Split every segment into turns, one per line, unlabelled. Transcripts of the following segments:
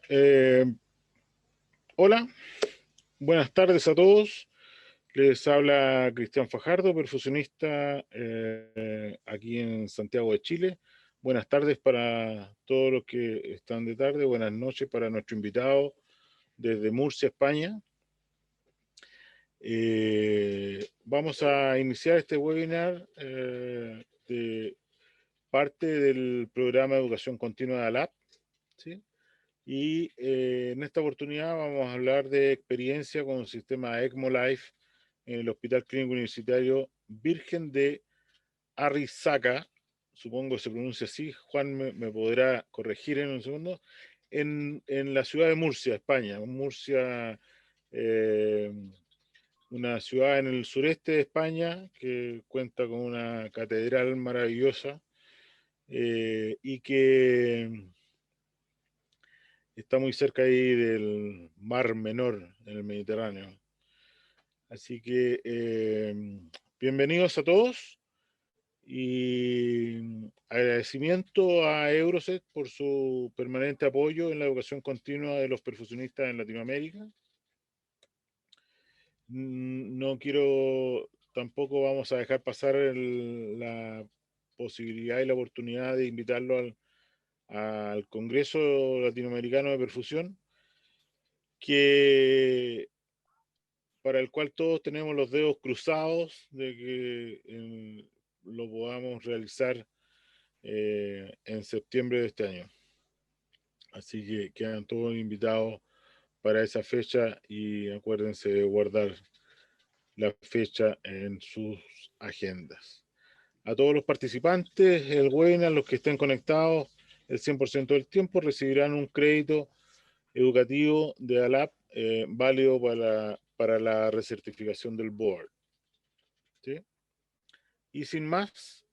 Eh, Hola, buenas tardes a todos. Les habla Cristian Fajardo, perfusionista aquí en Santiago de Chile. Buenas tardes para todos los que están de tarde. Buenas noches para nuestro invitado desde Murcia, España. Vamos a iniciar este webinar de parte del programa de educación continua de ALAP, ¿sí? Y en esta oportunidad vamos a hablar de experiencia con el sistema ECMO Life en el Hospital Clínico Universitario Virgen de Arrizaka, supongo que se pronuncia así, Juan me podrá corregir en un segundo, en la ciudad de Murcia, España. Murcia, eh, una ciudad en el sureste de España que cuenta con una catedral maravillosa y que está muy cerca ahí del Mar Menor, en el Mediterráneo. Así que bienvenidos a todos y agradecimiento a Euroset por su permanente apoyo en la educación continua de los perfusionistas en Latinoamérica. No quiero, tampoco vamos a dejar pasar la posibilidad y la oportunidad de invitarlo al Congreso Latinoamericano de Perfusión, que para el cual todos tenemos los dedos cruzados de que lo podamos realizar en septiembre de este año. Así que quedan todos invitados para esa fecha y acuérdense de guardar la fecha en sus agendas. A todos los participantes, el webinar, los que estén conectados el 100% del tiempo, recibirán un crédito educativo de ALAP válido para la recertificación del board. ¿Sí? Y sin más,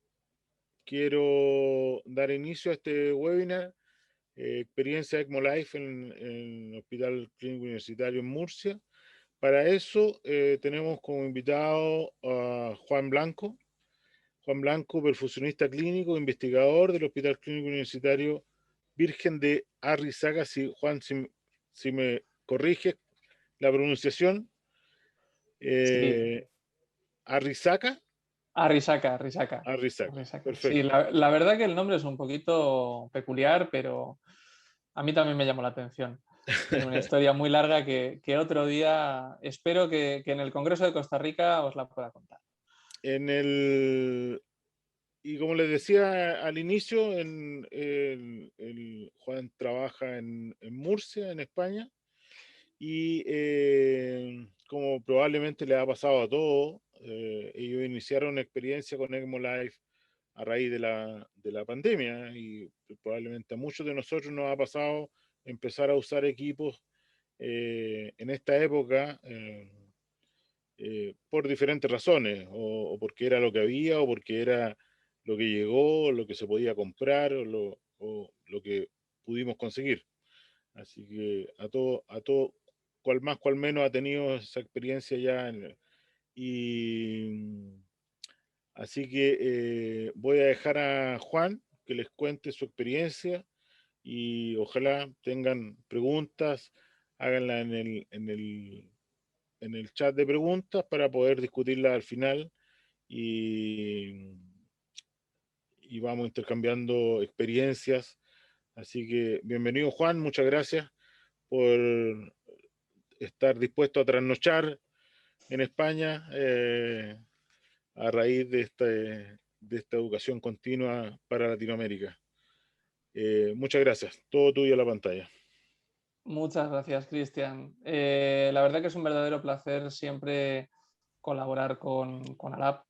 quiero dar inicio a este webinar, experiencia ECMO Life en el Hospital Clínico Universitario en Murcia. Para eso tenemos como invitado a Juan Blanco. Juan Blanco, perfusionista clínico, investigador del Hospital Clínico Universitario Virgen de Arrizaka. Si, Juan, si me corrige la pronunciación.
Sí,
Arrizaka.
Arrisaka, Arrisaka.
Arrizaka,
Arrisaka. Sí,
perfecto.
la verdad que el nombre es un poquito peculiar, pero a mí también me llamó la atención. Tiene una historia muy larga que otro día espero que en el Congreso de Costa Rica os la pueda contar.
En el, y como les decía al inicio, Juan trabaja en Murcia, en España, y como probablemente le ha pasado a todos, ellos iniciaron una experiencia con ECMO Life a raíz de la pandemia, y probablemente a muchos de nosotros nos ha pasado empezar a usar equipos en esta época. Por diferentes razones, o porque era lo que había, o porque era lo que llegó, lo que se podía comprar, o lo que pudimos conseguir. Así que a todo, cual más, cual menos ha tenido esa experiencia ya. Y así que voy a dejar a Juan que les cuente su experiencia y ojalá tengan preguntas, háganla en el chat de preguntas para poder discutirla al final y, y vamos intercambiando experiencias. Así que bienvenido Juan, muchas gracias por estar dispuesto a trasnochar en España a raíz de esta educación continua para Latinoamérica. Muchas gracias, todo tuyo a la pantalla.
Muchas gracias, Cristian. La verdad que es un verdadero placer siempre colaborar con ALAP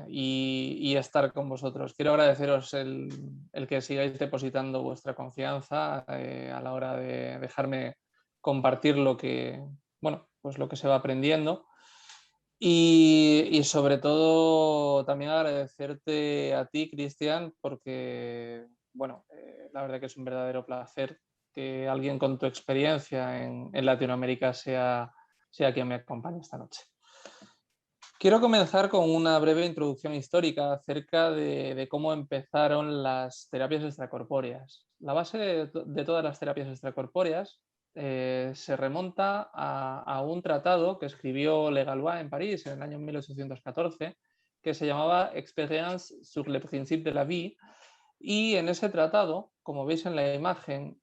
y estar con vosotros. Quiero agradeceros el que sigáis depositando vuestra confianza a la hora de dejarme compartir lo que, bueno, pues lo que se va aprendiendo. Y sobre todo también agradecerte a ti, Cristian, porque, bueno, la verdad que es un verdadero placer que alguien con tu experiencia en Latinoamérica sea quien me acompañe esta noche. Quiero comenzar con una breve introducción histórica acerca de cómo empezaron las terapias extracorpóreas. La base de todas las terapias extracorpóreas se remonta a un tratado que escribió Legallois en París en el año 1814, que se llamaba Expérience sur le principe de la vie, y en ese tratado, como veis en la imagen,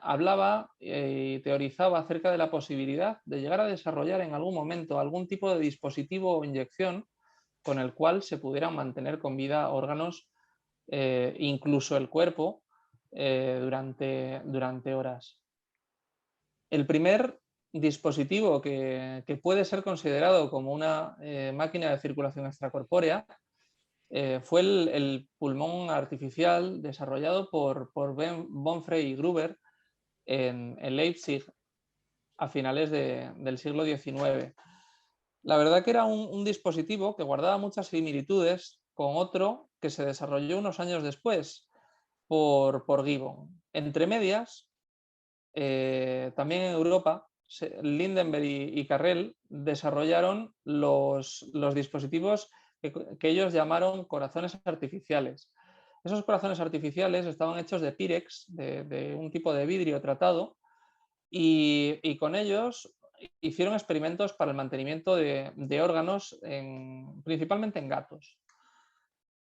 hablaba y teorizaba acerca de la posibilidad de llegar a desarrollar en algún momento algún tipo de dispositivo o inyección con el cual se pudieran mantener con vida órganos, incluso el cuerpo, durante horas. El primer dispositivo que puede ser considerado como una máquina de circulación extracorpórea fue el pulmón artificial desarrollado por Bonfrey y Gruber en Leipzig a finales del siglo XIX. La verdad que era un dispositivo que guardaba muchas similitudes con otro que se desarrolló unos años después por Gibbon. Entre medias, también en Europa, Lindenberg y Carrel desarrollaron los dispositivos que ellos llamaron corazones artificiales. Esos corazones artificiales estaban hechos de Pyrex, de un tipo de vidrio tratado, y con ellos hicieron experimentos para el mantenimiento de órganos, principalmente en gatos.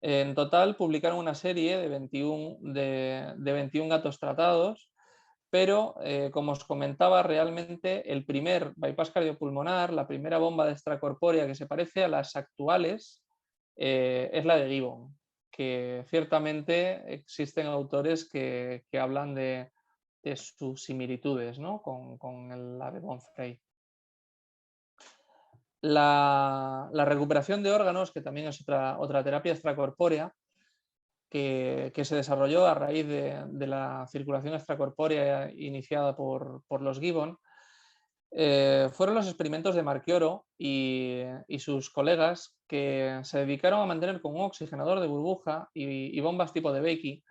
En total publicaron una serie de 21 gatos tratados, pero como os comentaba, realmente el primer bypass cardiopulmonar, la primera bomba de extracorpórea que se parece a las actuales, es la de Gibbon, que ciertamente existen autores que hablan de sus similitudes, ¿no? con la de Bonfrey. La recuperación de órganos, que también es otra terapia extracorpórea, que se desarrolló a raíz de la circulación extracorpórea iniciada por los Gibbon, fueron los experimentos de Marchioro y sus colegas, que se dedicaron a mantener con un oxigenador de burbuja y bombas tipo de Becky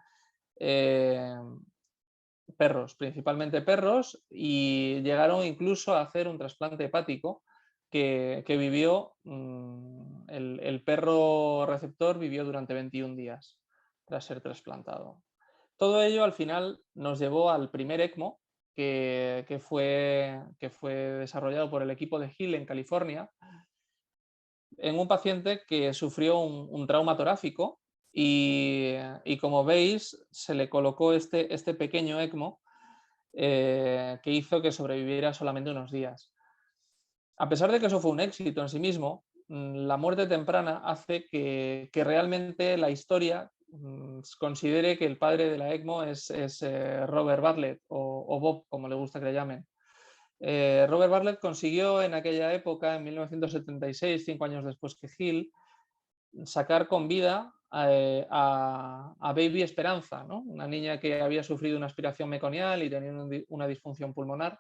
perros, principalmente perros, y llegaron incluso a hacer un trasplante hepático que vivió, el perro receptor vivió durante 21 días tras ser trasplantado. Todo ello al final nos llevó al primer ECMO que fue desarrollado por el equipo de Hill en California, en un paciente que sufrió un trauma torácico y como veis se le colocó este pequeño ECMO que hizo que sobreviviera solamente unos días. A pesar de que eso fue un éxito en sí mismo, la muerte temprana hace que realmente la historia considere que el padre de la ECMO es Robert Bartlett o Bob, como le gusta que le llamen. Robert Bartlett consiguió en aquella época, en 1976, 5 años después que Hill, sacar con vida a Baby Esperanza, ¿no? Una niña que había sufrido una aspiración meconial y tenía una disfunción pulmonar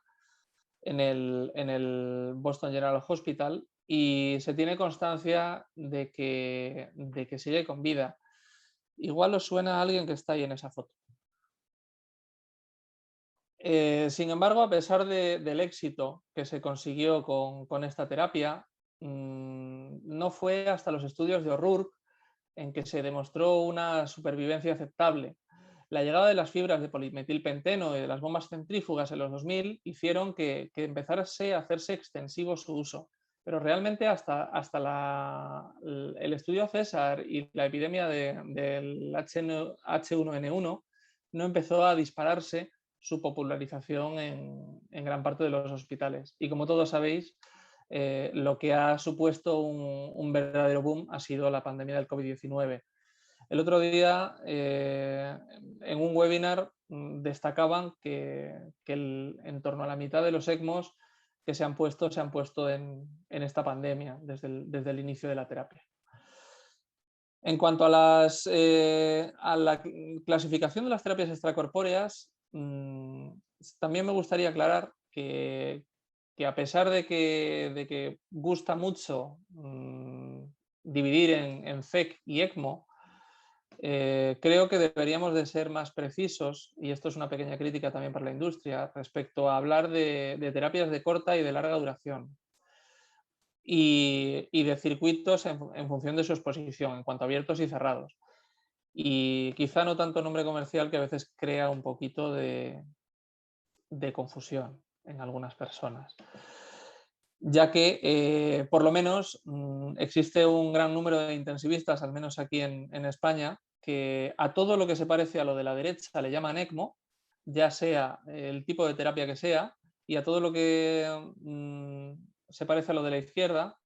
en el Boston General Hospital, y se tiene constancia de que sigue con vida. Igual os suena a alguien que está ahí en esa foto. Sin embargo, a pesar del éxito que se consiguió con esta terapia, no fue hasta los estudios de O'Rourke en que se demostró una supervivencia aceptable. La llegada de las fibras de polimetilpenteno y de las bombas centrífugas en los 2000 hicieron que empezase a hacerse extensivo su uso. Pero realmente hasta el estudio César y la epidemia del H1N1 no empezó a dispararse su popularización en gran parte de los hospitales. Y como todos sabéis, lo que ha supuesto un verdadero boom ha sido la pandemia del COVID-19. El otro día, en un webinar, destacaban que en torno a la mitad de los ECMOs que se han puesto en esta pandemia desde el inicio de la terapia. En cuanto a la clasificación de las terapias extracorpóreas, también me gustaría aclarar que a pesar de que gusta mucho dividir en CEC y ECMO, creo que deberíamos de ser más precisos, y esto es una pequeña crítica también para la industria, respecto a hablar de terapias de corta y de larga duración y de circuitos en función de su exposición, en cuanto a abiertos y cerrados. y quizá no tanto nombre comercial, que a veces crea un poquito de confusión en algunas personas, ya que por lo menos existe un gran número de intensivistas, al menos aquí en España, que a todo lo que se parece a lo de la derecha le llaman ECMO, ya sea el tipo de terapia que sea, y a todo lo que se parece a lo de la izquierda,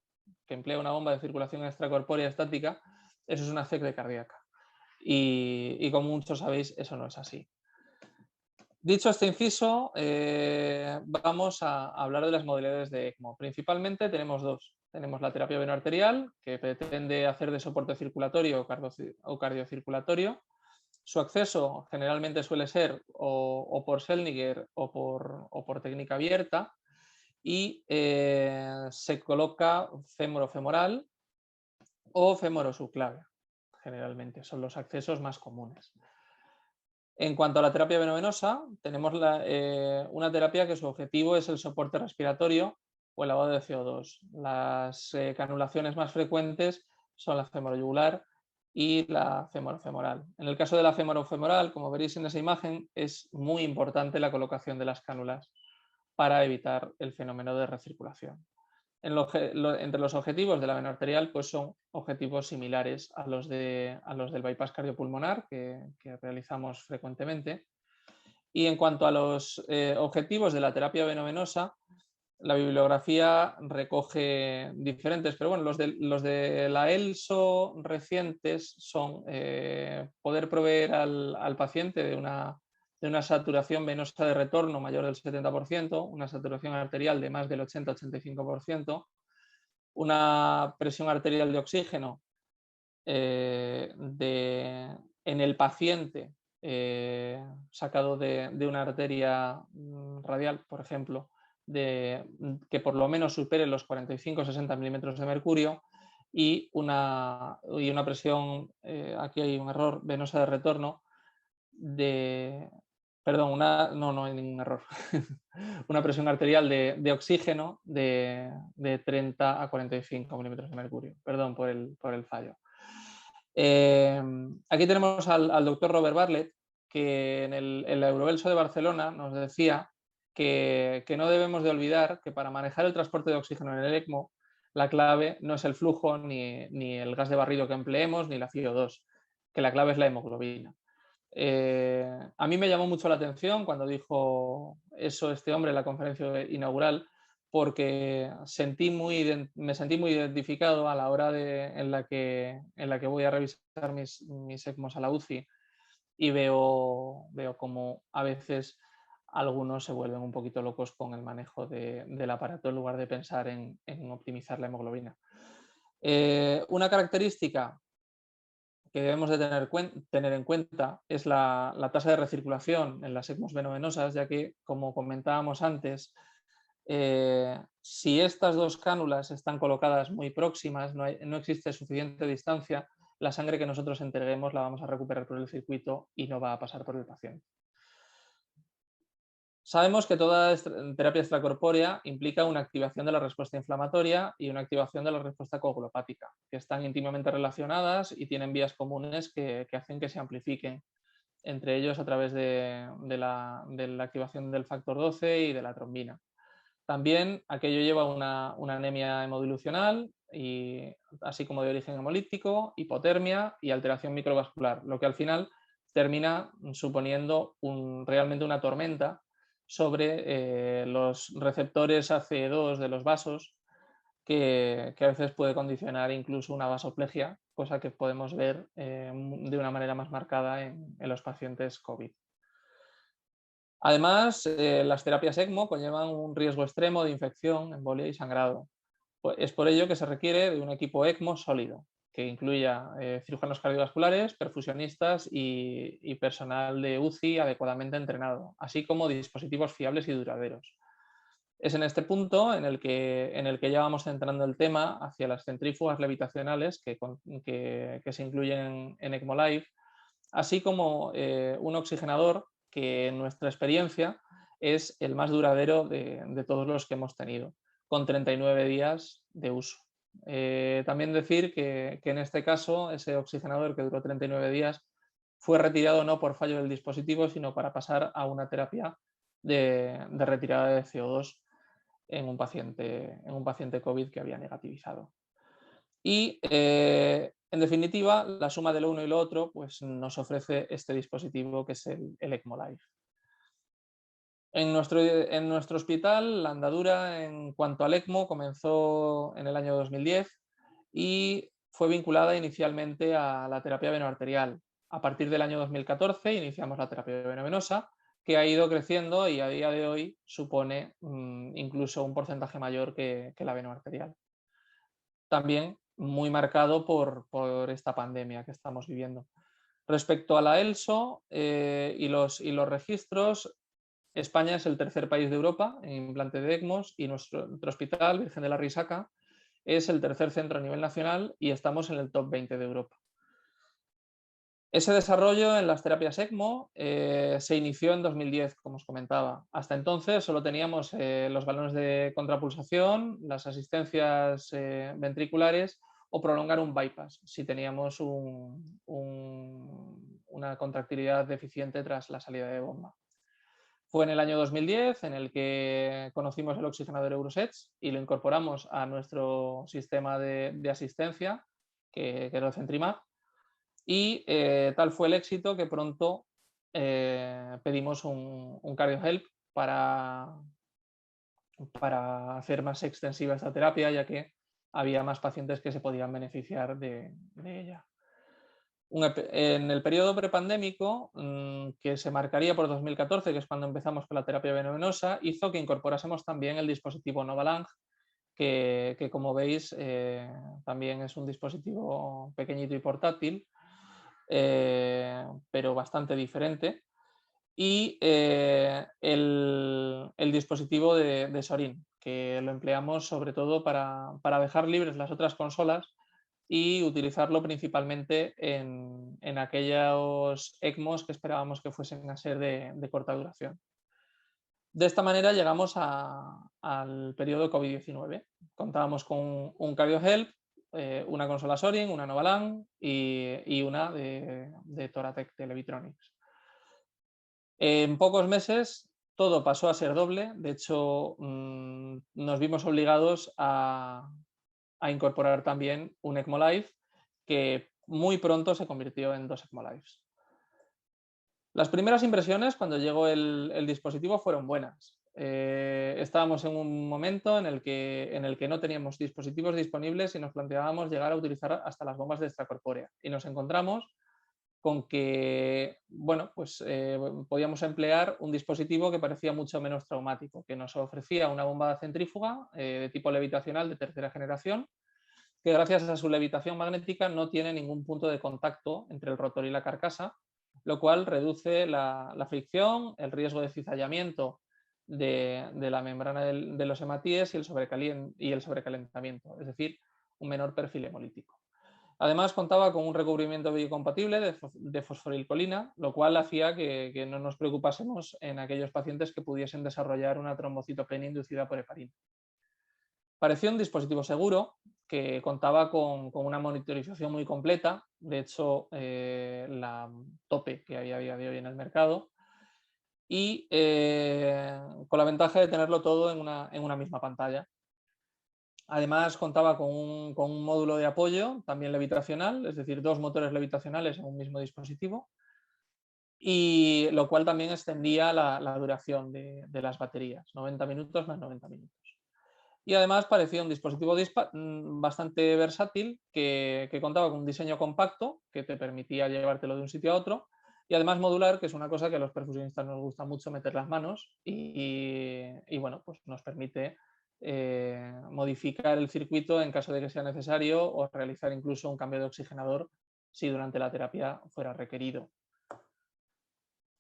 que emplea una bomba de circulación extracorpórea estática, eso es una CEC cardíaca. Y como muchos sabéis, eso no es así. Dicho este inciso, vamos a hablar de las modalidades de ECMO. Principalmente tenemos dos. Tenemos la terapia venoarterial, que pretende hacer de soporte circulatorio o cardiocirculatorio. Su acceso generalmente suele ser o por Selniger o por técnica abierta, y se coloca femorofemoral o femorosubclavia. Generalmente son los accesos más comunes. En cuanto a la terapia venovenosa, tenemos una terapia que su objetivo es el soporte respiratorio o el lavado de CO2. Las canulaciones más frecuentes son la femoroyugular y la femorofemoral. En el caso de la femorofemoral, como veréis en esa imagen, es muy importante la colocación de las cánulas para evitar el fenómeno de recirculación. Entre los objetivos de la vena arterial, pues son objetivos similares a los del bypass cardiopulmonar que realizamos frecuentemente. Y en cuanto a los objetivos de la terapia venovenosa, la bibliografía recoge diferentes, pero bueno, los de la ELSO recientes son poder proveer al paciente de una saturación venosa de retorno mayor del 70%, una saturación arterial de más del 80-85%, una presión arterial de oxígeno en el paciente sacado de una arteria radial, por ejemplo, que por lo menos supere los 45-60 milímetros de mercurio, y una presión, aquí hay un error, venosa de retorno perdón, no hay ningún error. Una presión arterial de oxígeno de 30 a 45 milímetros de mercurio. Perdón por el fallo. Aquí tenemos al doctor Robert Bartlett, que en el Eurovelso de Barcelona nos decía que no debemos de olvidar que para manejar el transporte de oxígeno en el ECMO, la clave no es el flujo, ni el gas de barrido que empleemos, ni la CO2, que la clave es la hemoglobina. A mí me llamó mucho la atención cuando dijo eso este hombre en la conferencia inaugural, porque me sentí muy identificado a la hora en la que voy a revisar mis ECMOs a la UCI, y veo como a veces algunos se vuelven un poquito locos con el manejo del aparato en lugar de pensar en optimizar la hemoglobina. Una característica que debemos de tener en cuenta es la tasa de recirculación en las ECMOs venovenosas, ya que, como comentábamos antes, si estas dos cánulas están colocadas muy próximas, no existe suficiente distancia, la sangre que nosotros entreguemos la vamos a recuperar por el circuito y no va a pasar por el paciente. Sabemos que toda terapia extracorpórea implica una activación de la respuesta inflamatoria y una activación de la respuesta coagulopática, que están íntimamente relacionadas y tienen vías comunes que hacen que se amplifiquen, entre ellos a través de la activación del factor 12 y de la trombina. También aquello lleva una anemia hemodilucional, así como de origen hemolítico, hipotermia y alteración microvascular, lo que al final termina suponiendo realmente una tormenta sobre los receptores ACE2 de los vasos, que a veces puede condicionar incluso una vasoplegia, cosa que podemos ver de una manera más marcada en los pacientes COVID. Además, las terapias ECMO conllevan un riesgo extremo de infección, embolia y sangrado. Es por ello que se requiere de un equipo ECMO sólido, que incluya cirujanos cardiovasculares, perfusionistas y personal de UCI adecuadamente entrenado, así como dispositivos fiables y duraderos. Es en este punto en el que ya vamos centrando el tema hacia las centrífugas levitacionales que se incluyen en ECMO Live, así como un oxigenador que en nuestra experiencia es el más duradero de todos los que hemos tenido, con 39 días de uso. También decir que en este caso ese oxigenador que duró 39 días fue retirado no por fallo del dispositivo, sino para pasar a una terapia de retirada de CO2 en un paciente COVID que había negativizado. Y en definitiva, la suma de lo uno y lo otro pues, nos ofrece este dispositivo que es el ECMO Life. En nuestro hospital, la andadura en cuanto al ECMO comenzó en el año 2010 y fue vinculada inicialmente a la terapia venoarterial. A partir del año 2014 iniciamos la terapia venovenosa, que ha ido creciendo y a día de hoy supone incluso un porcentaje mayor que la venoarterial. También muy marcado por esta pandemia que estamos viviendo. Respecto a la ELSO y los registros, España es el tercer país de Europa en implante de ECMOs y nuestro hospital, Virgen de la Risaca, es el tercer centro a nivel nacional y estamos en el top 20 de Europa. Ese desarrollo en las terapias ECMO se inició en 2010, como os comentaba. Hasta entonces solo teníamos los balones de contrapulsación, las asistencias ventriculares o prolongar un bypass si teníamos una contractilidad deficiente tras la salida de bomba. Fue en el año 2010 en el que conocimos el oxigenador Eurosets y lo incorporamos a nuestro sistema de asistencia, que era el Centrimab, y tal fue el éxito que pronto pedimos un CardioHelp para hacer más extensiva esta terapia, ya que había más pacientes que se podían beneficiar de ella. En el periodo prepandémico, que se marcaría por 2014, que es cuando empezamos con la terapia venovenosa, hizo que incorporásemos también el dispositivo Novalang, que como veis también es un dispositivo pequeñito y portátil, pero bastante diferente, y el dispositivo de Sorin, que lo empleamos sobre todo para dejar libres las otras consolas y utilizarlo principalmente en aquellos ECMOs que esperábamos que fuesen a ser de corta duración. De esta manera llegamos al periodo COVID-19. Contábamos con un CardioHelp, una consola Sorin, una Novalang y una de Thoratec de Levitronics. En pocos meses todo pasó a ser doble. De hecho, nos vimos obligados a incorporar también un ECMO Life, que muy pronto se convirtió en 2 ECMO Lives. Las primeras impresiones cuando llegó el dispositivo fueron buenas. Estábamos en un momento en el que no teníamos dispositivos disponibles y nos planteábamos llegar a utilizar hasta las bombas de extracorpórea. Y nos encontramos con que bueno, pues, podíamos emplear un dispositivo que parecía mucho menos traumático, que nos ofrecía una bomba centrífuga de tipo levitacional de tercera generación, que gracias a su levitación magnética no tiene ningún punto de contacto entre el rotor y la carcasa, lo cual reduce la fricción, el riesgo de cizallamiento de la membrana de los hematíes y el sobrecalentamiento, es decir, un menor perfil hemolítico. Además, contaba con un recubrimiento biocompatible de fosforilcolina, lo cual hacía que no nos preocupásemos en aquellos pacientes que pudiesen desarrollar una trombocitopenia inducida por heparina. Parecía un dispositivo seguro que contaba con una monitorización muy completa, de hecho, la tope que había a día de hoy en el mercado, y con la ventaja de tenerlo todo en una misma pantalla. Además, contaba con un módulo de apoyo, también levitacional, es decir, 2 motores levitacionales en un mismo dispositivo, y lo cual también extendía la duración de las baterías, 90 minutos más 90 minutos. Y además parecía un dispositivo bastante versátil que contaba con un diseño compacto que te permitía llevártelo de un sitio a otro, y además modular, que es una cosa que a los perfusionistas nos gusta mucho meter las manos y bueno, pues nos permite modificar el circuito en caso de que sea necesario o realizar incluso un cambio de oxigenador si durante la terapia fuera requerido.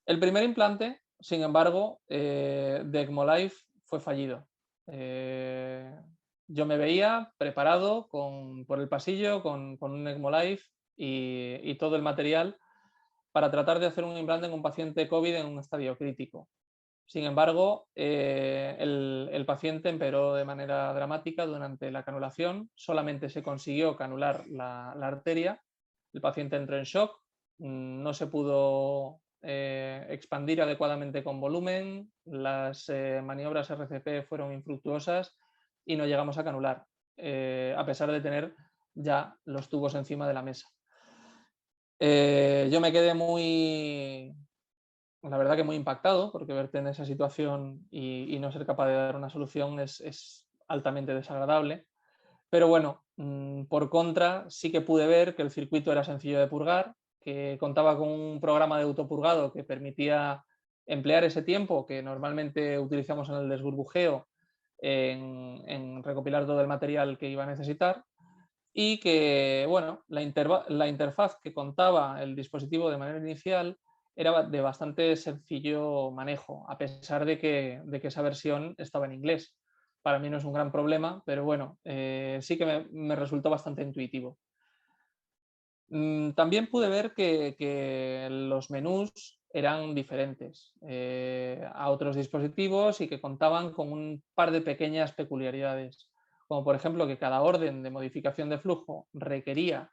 El primer implante, sin embargo, de ECMO Life fue fallido. Yo me veía preparado por el pasillo con un ECMO Life y todo el material para tratar de hacer un implante en un paciente COVID en un estadio crítico. Sin embargo, el paciente empeoró de manera dramática durante la canulación. Solamente se consiguió canular la arteria. El paciente entró en shock no se pudo expandir adecuadamente con volumen, las maniobras RCP fueron infructuosas y no llegamos a canular, a pesar de tener ya los tubos encima de la mesa. Yo me quedé la verdad que muy impactado, porque verte en esa situación y no ser capaz de dar una solución es altamente desagradable. Pero bueno, por contra, sí que pude ver que el circuito era sencillo de purgar, que contaba con un programa de autopurgado que permitía emplear ese tiempo que normalmente utilizamos en el desburbujeo en recopilar todo el material que iba a necesitar, y que, bueno, la interfaz que contaba el dispositivo de manera inicial era de bastante sencillo manejo, a pesar de que esa versión estaba en inglés. Para mí no es un gran problema, pero bueno, sí que me resultó bastante intuitivo. También pude ver que los menús eran diferentes a otros dispositivos y que contaban con un par de pequeñas peculiaridades, como por ejemplo que cada orden de modificación de flujo requería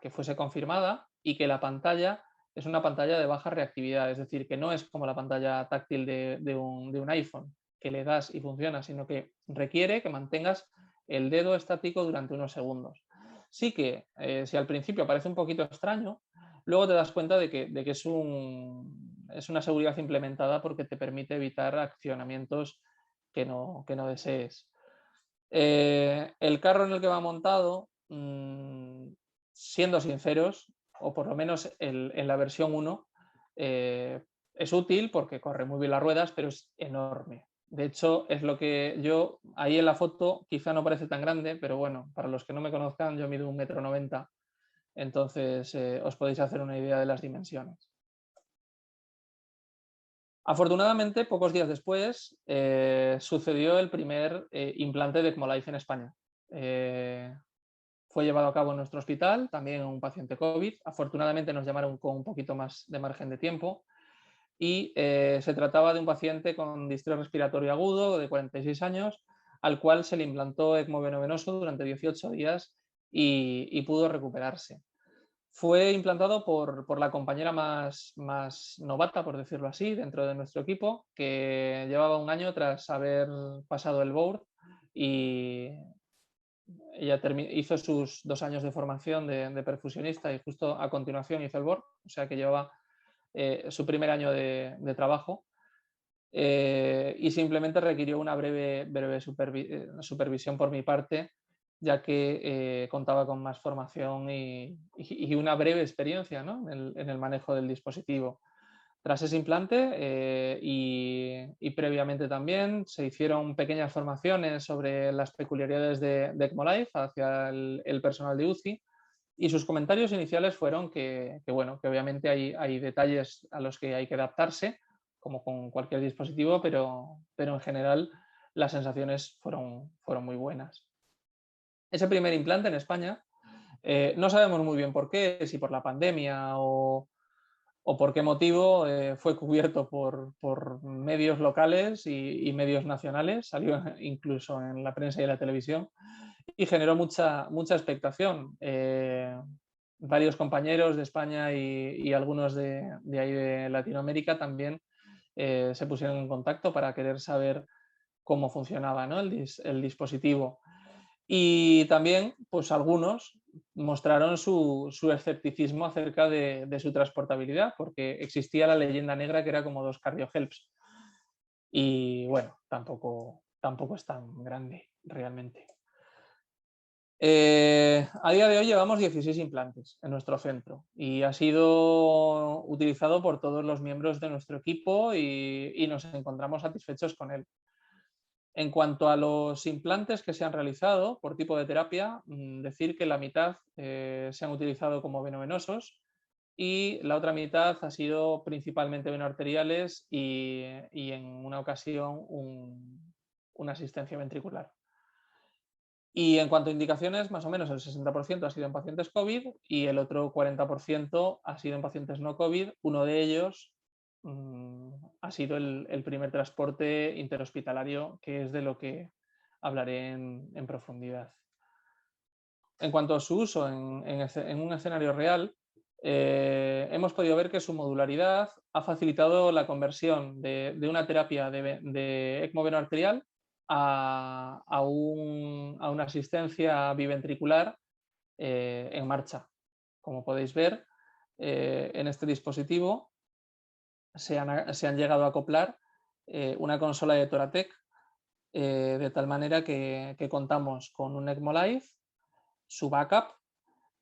que fuese confirmada y que la pantalla es una pantalla de baja reactividad, es decir, que no es como la pantalla táctil de un iPhone, que le das y funciona, sino que requiere que mantengas el dedo estático durante unos segundos. Sí que si al principio parece un poquito extraño, luego te das cuenta de que es una seguridad implementada porque te permite evitar accionamientos que no desees. El carro en el que va montado, siendo sinceros, o por lo menos en la versión 1, es útil porque corre muy bien las ruedas, pero es enorme. De hecho, es lo que yo, ahí en la foto, quizá no parece tan grande, pero bueno, para los que no me conozcan, yo mido 1,90 m, entonces os podéis hacer una idea de las dimensiones. Afortunadamente, pocos días después, sucedió el primer implante de ECMO Life en España. Fue llevado a cabo en nuestro hospital, también un paciente COVID. Afortunadamente nos llamaron con un poquito más de margen de tiempo y se trataba de un paciente con distrés respiratorio agudo de 46 años, al cual se le implantó ECMO venovenoso durante 18 días y pudo recuperarse. Fue implantado por la compañera más novata, por decirlo así, dentro de nuestro equipo, que llevaba un año tras haber pasado el board, y ella hizo sus 2 años de formación de perfusionista y justo a continuación hizo el board, o sea que llevaba su primer año de trabajo, y simplemente requirió una breve supervisión por mi parte, ya que contaba con más formación y una breve experiencia, ¿no?, en el manejo del dispositivo. Tras ese implante y previamente también se hicieron pequeñas formaciones sobre las peculiaridades de ECMO Life hacia el personal de UCI, y sus comentarios iniciales fueron bueno, que obviamente hay detalles a los que hay que adaptarse, como con cualquier dispositivo, pero en general las sensaciones fueron muy buenas. Ese primer implante en España, no sabemos muy bien por qué, si por la pandemia o por qué motivo, fue cubierto por medios locales y medios nacionales, salió incluso en la prensa y la televisión, y generó mucha expectación. Varios compañeros de España y algunos de ahí de Latinoamérica también se pusieron en contacto para querer saber cómo funcionaba, ¿no?, el dispositivo. Y también, pues algunos mostraron su escepticismo acerca de su transportabilidad, porque existía la leyenda negra que era como 2 CardioHelps. Y bueno, tampoco es tan grande realmente. A día de hoy llevamos 16 implantes en nuestro centro y ha sido utilizado por todos los miembros de nuestro equipo y nos encontramos satisfechos con él. En cuanto a los implantes que se han realizado por tipo de terapia, decir que la mitad se han utilizado como venovenosos y la otra mitad ha sido principalmente venoarteriales y en una ocasión una asistencia ventricular. Y en cuanto a indicaciones, más o menos el 60% ha sido en pacientes COVID y el otro 40% ha sido en pacientes no COVID. Uno de ellos ha sido el primer transporte interhospitalario, que es de lo que hablaré en profundidad. En cuanto a su uso en un escenario real, hemos podido ver que su modularidad ha facilitado la conversión de una terapia de ECMO venoarterial a una asistencia biventricular en marcha. Como podéis ver, en este dispositivo se han llegado a acoplar una consola de Thoratec, de tal manera que contamos con un ECMO Live, su backup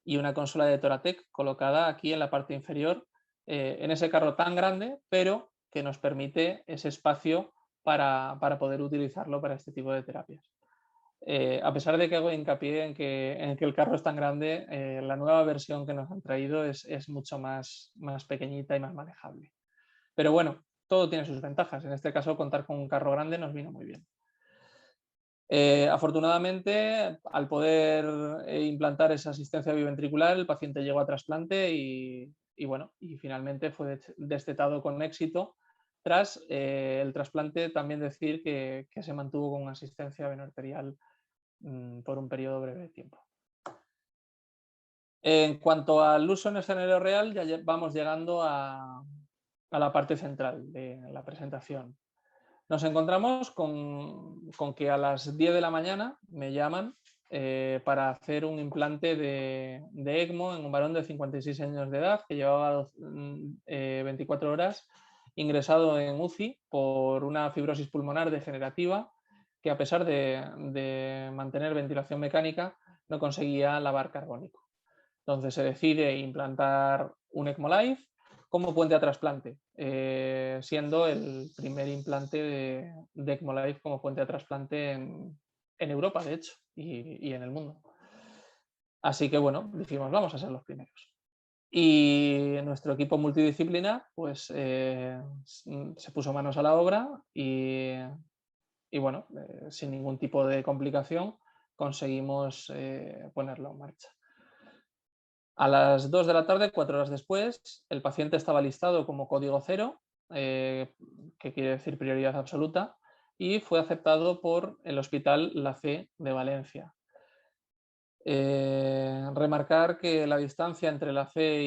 y una consola de Thoratec colocada aquí en la parte inferior, en ese carro tan grande, pero que nos permite ese espacio para poder utilizarlo para este tipo de terapias. A pesar de que hago hincapié en que el carro es tan grande, la nueva versión que nos han traído es mucho más pequeñita y más manejable. Pero bueno, todo tiene sus ventajas. En este caso, contar con un carro grande nos vino muy bien. Afortunadamente, al poder implantar esa asistencia biventricular, el paciente llegó a trasplante y finalmente fue destetado con éxito. Tras el trasplante, también decir que se mantuvo con asistencia venoarterial por un periodo breve de tiempo. En cuanto al uso en escenario real, ya vamos llegando a la parte central de la presentación. Nos encontramos con que a las 10 de la mañana me llaman para hacer un implante de ECMO en un varón de 56 años de edad que llevaba 24 horas ingresado en UCI por una fibrosis pulmonar degenerativa que, a pesar de mantener ventilación mecánica, no conseguía lavar carbónico. Entonces se decide implantar un ECMO Live como puente a trasplante, siendo el primer implante de ECMO Live como puente a trasplante en Europa, de hecho, y en el mundo. Así que bueno, dijimos, vamos a ser los primeros. Y nuestro equipo multidisciplinar pues se puso manos a la obra y bueno, sin ningún tipo de complicación conseguimos ponerlo en marcha. A las 2 de la tarde, 4 horas después, el paciente estaba listado como código 0, que quiere decir prioridad absoluta, y fue aceptado por el Hospital La Fe de Valencia. Remarcar que la distancia entre La Fe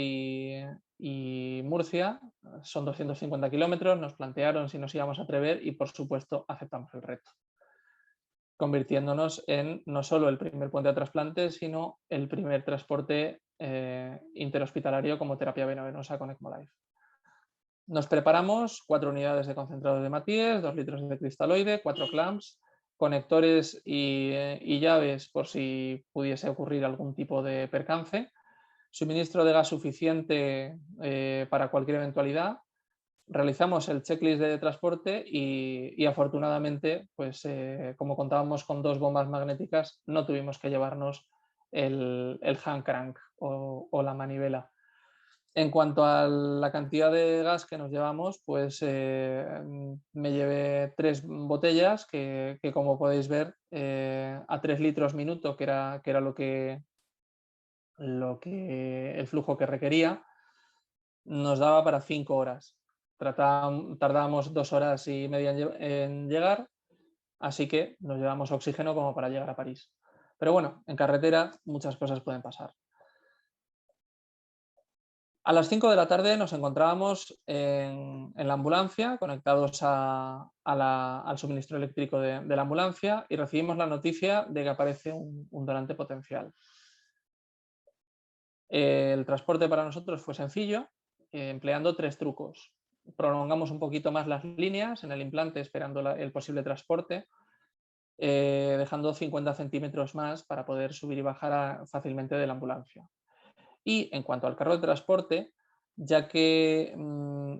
y Murcia son 250 kilómetros, nos plantearon si nos íbamos a atrever y, por supuesto, aceptamos el reto, convirtiéndonos en no solo el primer puente a trasplante, sino el primer transporte interhospitalario como terapia venovenosa con ECMO Live. Nos preparamos 4 unidades de concentrados de Matías, 2 litros de cristaloide, 4 clamps, conectores y llaves por si pudiese ocurrir algún tipo de percance, suministro de gas suficiente para cualquier eventualidad. Realizamos el checklist de transporte y afortunadamente, pues como contábamos con 2 bombas magnéticas, no tuvimos que llevarnos el hand crank o la manivela. En cuanto a la cantidad de gas que nos llevamos, pues me llevé 3 botellas que como podéis ver, a 3 litros minuto, que era lo que el flujo que requería, nos daba para 5 horas. Tardábamos 2 horas y media en llegar, así que nos llevamos oxígeno como para llegar a París. Pero bueno, en carretera muchas cosas pueden pasar. A las 5 de la tarde nos encontrábamos en la ambulancia, conectados al suministro eléctrico de la ambulancia, y recibimos la noticia de que aparece un donante potencial. El transporte para nosotros fue sencillo, empleando 3 trucos. Prolongamos un poquito más las líneas en el implante esperando el posible transporte, dejando 50 centímetros más para poder subir y bajar fácilmente de la ambulancia. Y en cuanto al carro de transporte, ya que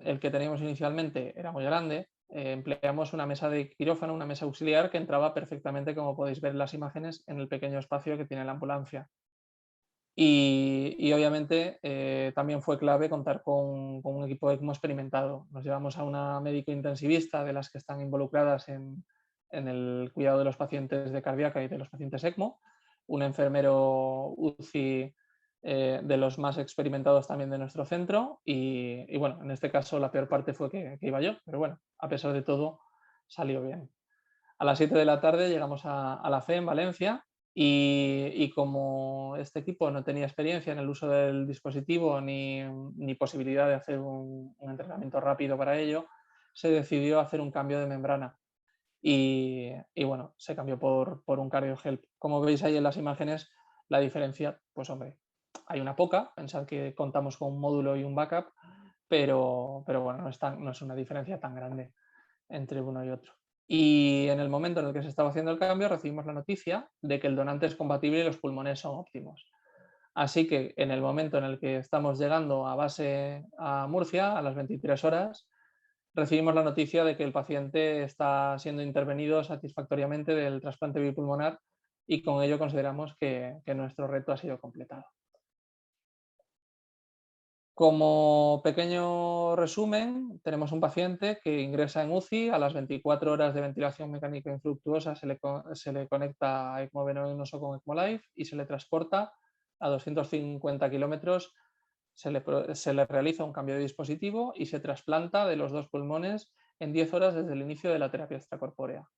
el que teníamos inicialmente era muy grande, empleamos una mesa de quirófano, una mesa auxiliar que entraba perfectamente, como podéis ver en las imágenes, en el pequeño espacio que tiene la ambulancia. Y obviamente también fue clave contar con un equipo ECMO experimentado. Nos llevamos a una médico intensivista de las que están involucradas en el cuidado de los pacientes de cardíaca y de los pacientes ECMO, un enfermero UCI de los más experimentados también de nuestro centro y bueno, en este caso la peor parte fue que iba yo, pero bueno, a pesar de todo salió bien. A las 7 de la tarde llegamos a La Fe en Valencia Y como este equipo no tenía experiencia en el uso del dispositivo ni posibilidad de hacer un entrenamiento rápido para ello, se decidió hacer un cambio de membrana. Y bueno, se cambió por un CardioHelp. Como veis ahí en las imágenes, la diferencia, pues hombre, hay una poca, pensad que contamos con un módulo y un backup, pero bueno, no es una diferencia tan grande entre uno y otro. Y en el momento en el que se estaba haciendo el cambio, recibimos la noticia de que el donante es compatible y los pulmones son óptimos. Así que en el momento en el que estamos llegando a base a Murcia, a las 23 horas, recibimos la noticia de que el paciente está siendo intervenido satisfactoriamente del trasplante bipulmonar y con ello consideramos que nuestro reto ha sido completado. Como pequeño resumen, tenemos un paciente que ingresa en UCI, a las 24 horas de ventilación mecánica infructuosa se le conecta a ECMO venoso con ECMO Life y se le transporta a 250 kilómetros, se le realiza un cambio de dispositivo y se trasplanta de los 2 pulmones en 10 horas desde el inicio de la terapia extracorpórea.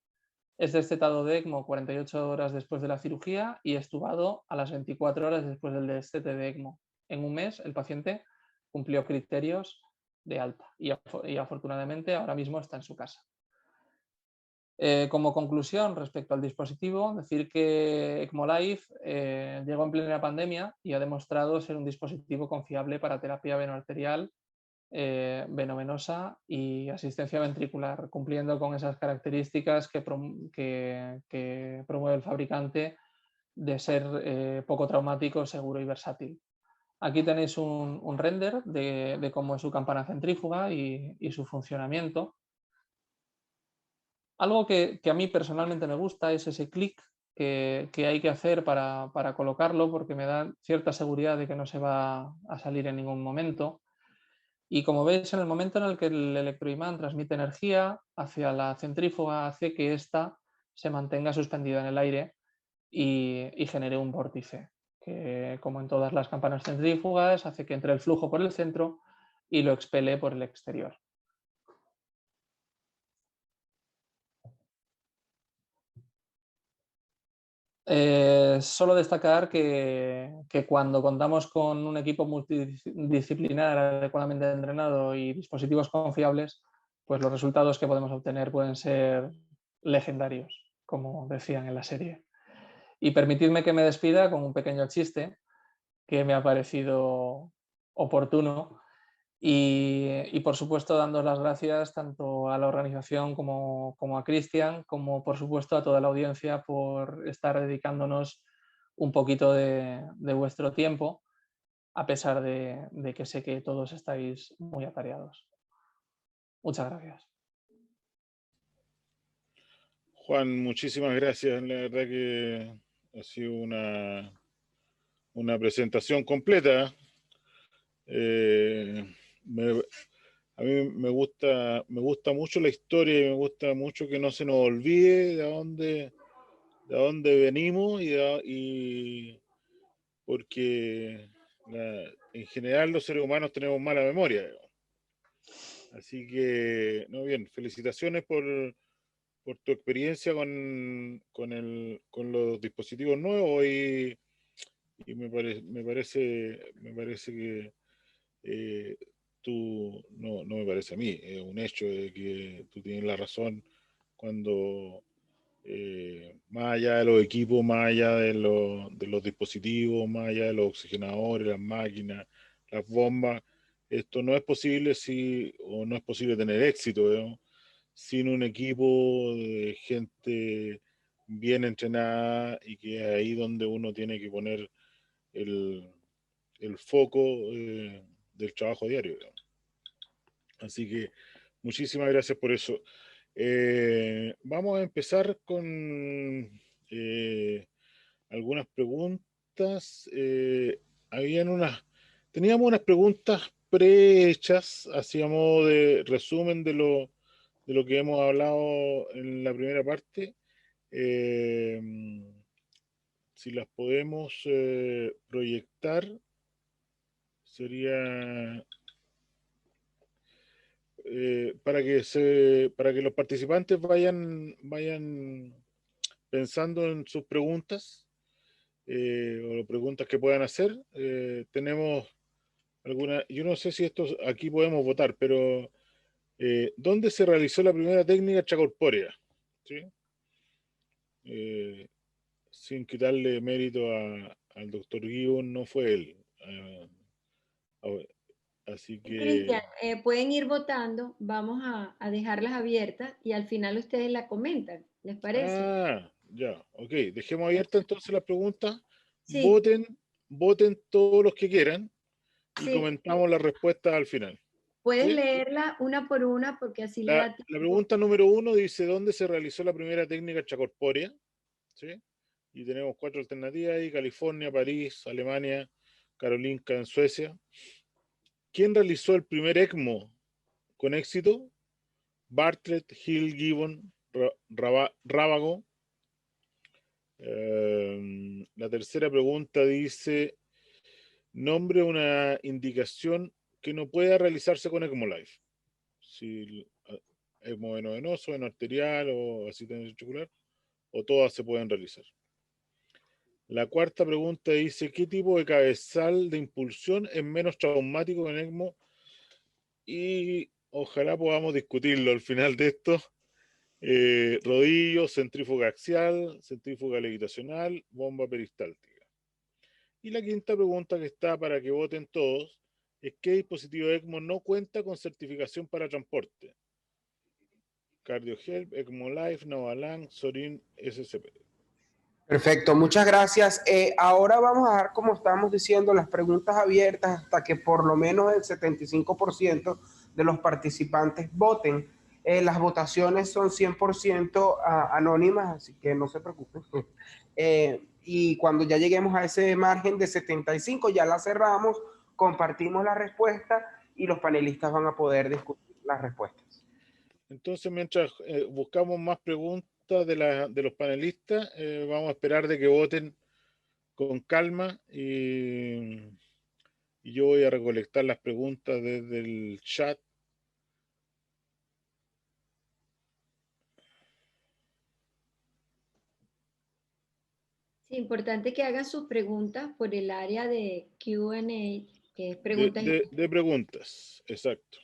Es destetado de ECMO 48 horas después de la cirugía y estubado a las 24 horas después del destete de ECMO. En un mes el paciente cumplió criterios de alta y afortunadamente ahora mismo está en su casa. Como conclusión respecto al dispositivo, decir que ECMO Life llegó en plena pandemia y ha demostrado ser un dispositivo confiable para terapia venoarterial, venovenosa y asistencia ventricular, cumpliendo con esas características que promueve el fabricante de ser poco traumático, seguro y versátil. Aquí tenéis un render de cómo es su campana centrífuga y su funcionamiento. Algo que a mí personalmente me gusta es ese clic que hay que hacer para colocarlo, porque me da cierta seguridad de que no se va a salir en ningún momento. Y como veis, en el momento en el que el electroimán transmite energía hacia la centrífuga, hace que ésta se mantenga suspendida en el aire y genere un vórtice, que como en todas las campanas centrífugas, hace que entre el flujo por el centro y lo expele por el exterior. Solo destacar que cuando contamos con un equipo multidisciplinar adecuadamente entrenado y dispositivos confiables, pues los resultados que podemos obtener pueden ser legendarios, como decían en la serie. Y permitidme que me despida con un pequeño chiste que me ha parecido oportuno y por supuesto dando las gracias tanto a la organización como a Cristian, como por supuesto a toda la audiencia por estar dedicándonos un poquito de vuestro tiempo, a pesar de que sé que todos estáis muy atareados. Muchas gracias.
Juan, muchísimas gracias. La verdad que ha sido una presentación completa. Me, A mí me gusta mucho la historia y me gusta mucho que no se nos olvide de dónde venimos y porque en general los seres humanos tenemos mala memoria, digamos. Así que, no, bien, felicitaciones por tu experiencia con los dispositivos nuevos y me parece que eh, no me parece a mí, es un hecho de que tú tienes la razón cuando más allá de los equipos, más allá de los dispositivos, más allá de los oxigenadores, las máquinas, las bombas, esto no es posible o no es posible tener éxito, ¿no? Sin un equipo de gente bien entrenada y que es ahí donde uno tiene que poner el, el foco del trabajo diario, digamos. Así que muchísimas gracias por eso. Vamos a empezar con eh, algunas preguntas. Teníamos unas preguntas prehechas, hacíamos de resumen de lo que hemos hablado en la primera parte. Eh, si las podemos proyectar, sería para que los participantes vayan pensando en sus preguntas. o preguntas que puedan hacer. Tenemos alguna, yo no sé si esto aquí podemos votar, pero ¿dónde se realizó la primera técnica extracorpórea? ¿Sí? Sin quitarle mérito al doctor Gibbon, no fue él. Así
Cristian,
que...
pueden ir votando, vamos a dejarlas abiertas y al final ustedes la comentan, ¿les parece?
Ah, ya, ok. Dejemos abierta entonces la pregunta.
Sí,
Voten todos los que quieran y
sí.
comentamos las respuestas al final.
Puedes
¿Sí?
leerla una por una porque así le da
La
tiempo.
pregunta número 1 dice: ¿dónde se realizó la primera técnica extracorpórea? ¿Sí? Y tenemos 4 alternativas ahí: California, París, Alemania, Karolinska en Suecia. ¿Quién realizó el primer ECMO con éxito? Bartlett, Hill, Gibbon, Rábago. La tercera pregunta dice: nombre una indicación que no pueda realizarse con ECMO Live. Si ECMO venoso, veno arterial o asistencia ventricular, o todas se pueden realizar. La cuarta pregunta dice: ¿qué tipo de cabezal de impulsión es menos traumático que en ECMO? Y ojalá podamos discutirlo al final de esto. Rodillo, centrífuga axial, centrífuga levitacional, bomba peristáltica. Y la quinta pregunta, que está para que voten todos, es: ¿qué dispositivo ECMO no cuenta con certificación para transporte? CardioHelp, ECMO Life, Novalang, Sorin, SCP.
Perfecto, muchas gracias. Ahora vamos a dar, como estábamos diciendo, las preguntas abiertas hasta que por lo menos el 75% de los participantes voten. Las votaciones son 100% anónimas, así que no se preocupen. Y cuando ya lleguemos a ese margen de 75, ya la cerramos, compartimos la respuesta y los panelistas van a poder discutir las respuestas.
Entonces, mientras buscamos más preguntas de los panelistas, vamos a esperar de que voten con calma y yo voy a recolectar las preguntas desde el chat.
Sí, importante que hagan sus preguntas por el área de Q&A, que es preguntas.
De preguntas, exacto.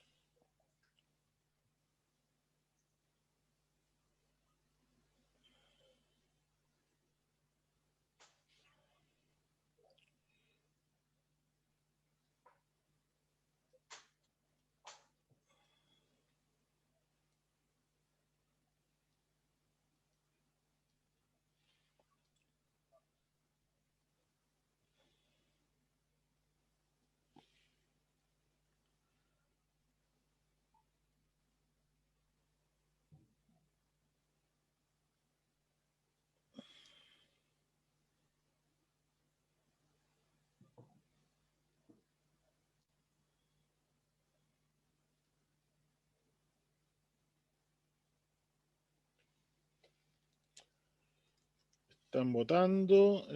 Están votando.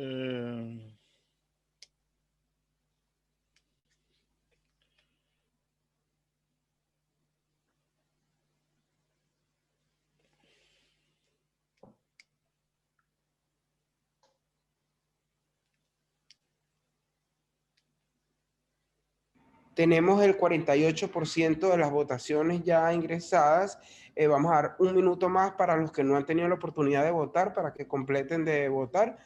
Tenemos el 48% de las votaciones ya ingresadas. Vamos a dar un minuto más para los que no han tenido la oportunidad de votar, para que completen de votar,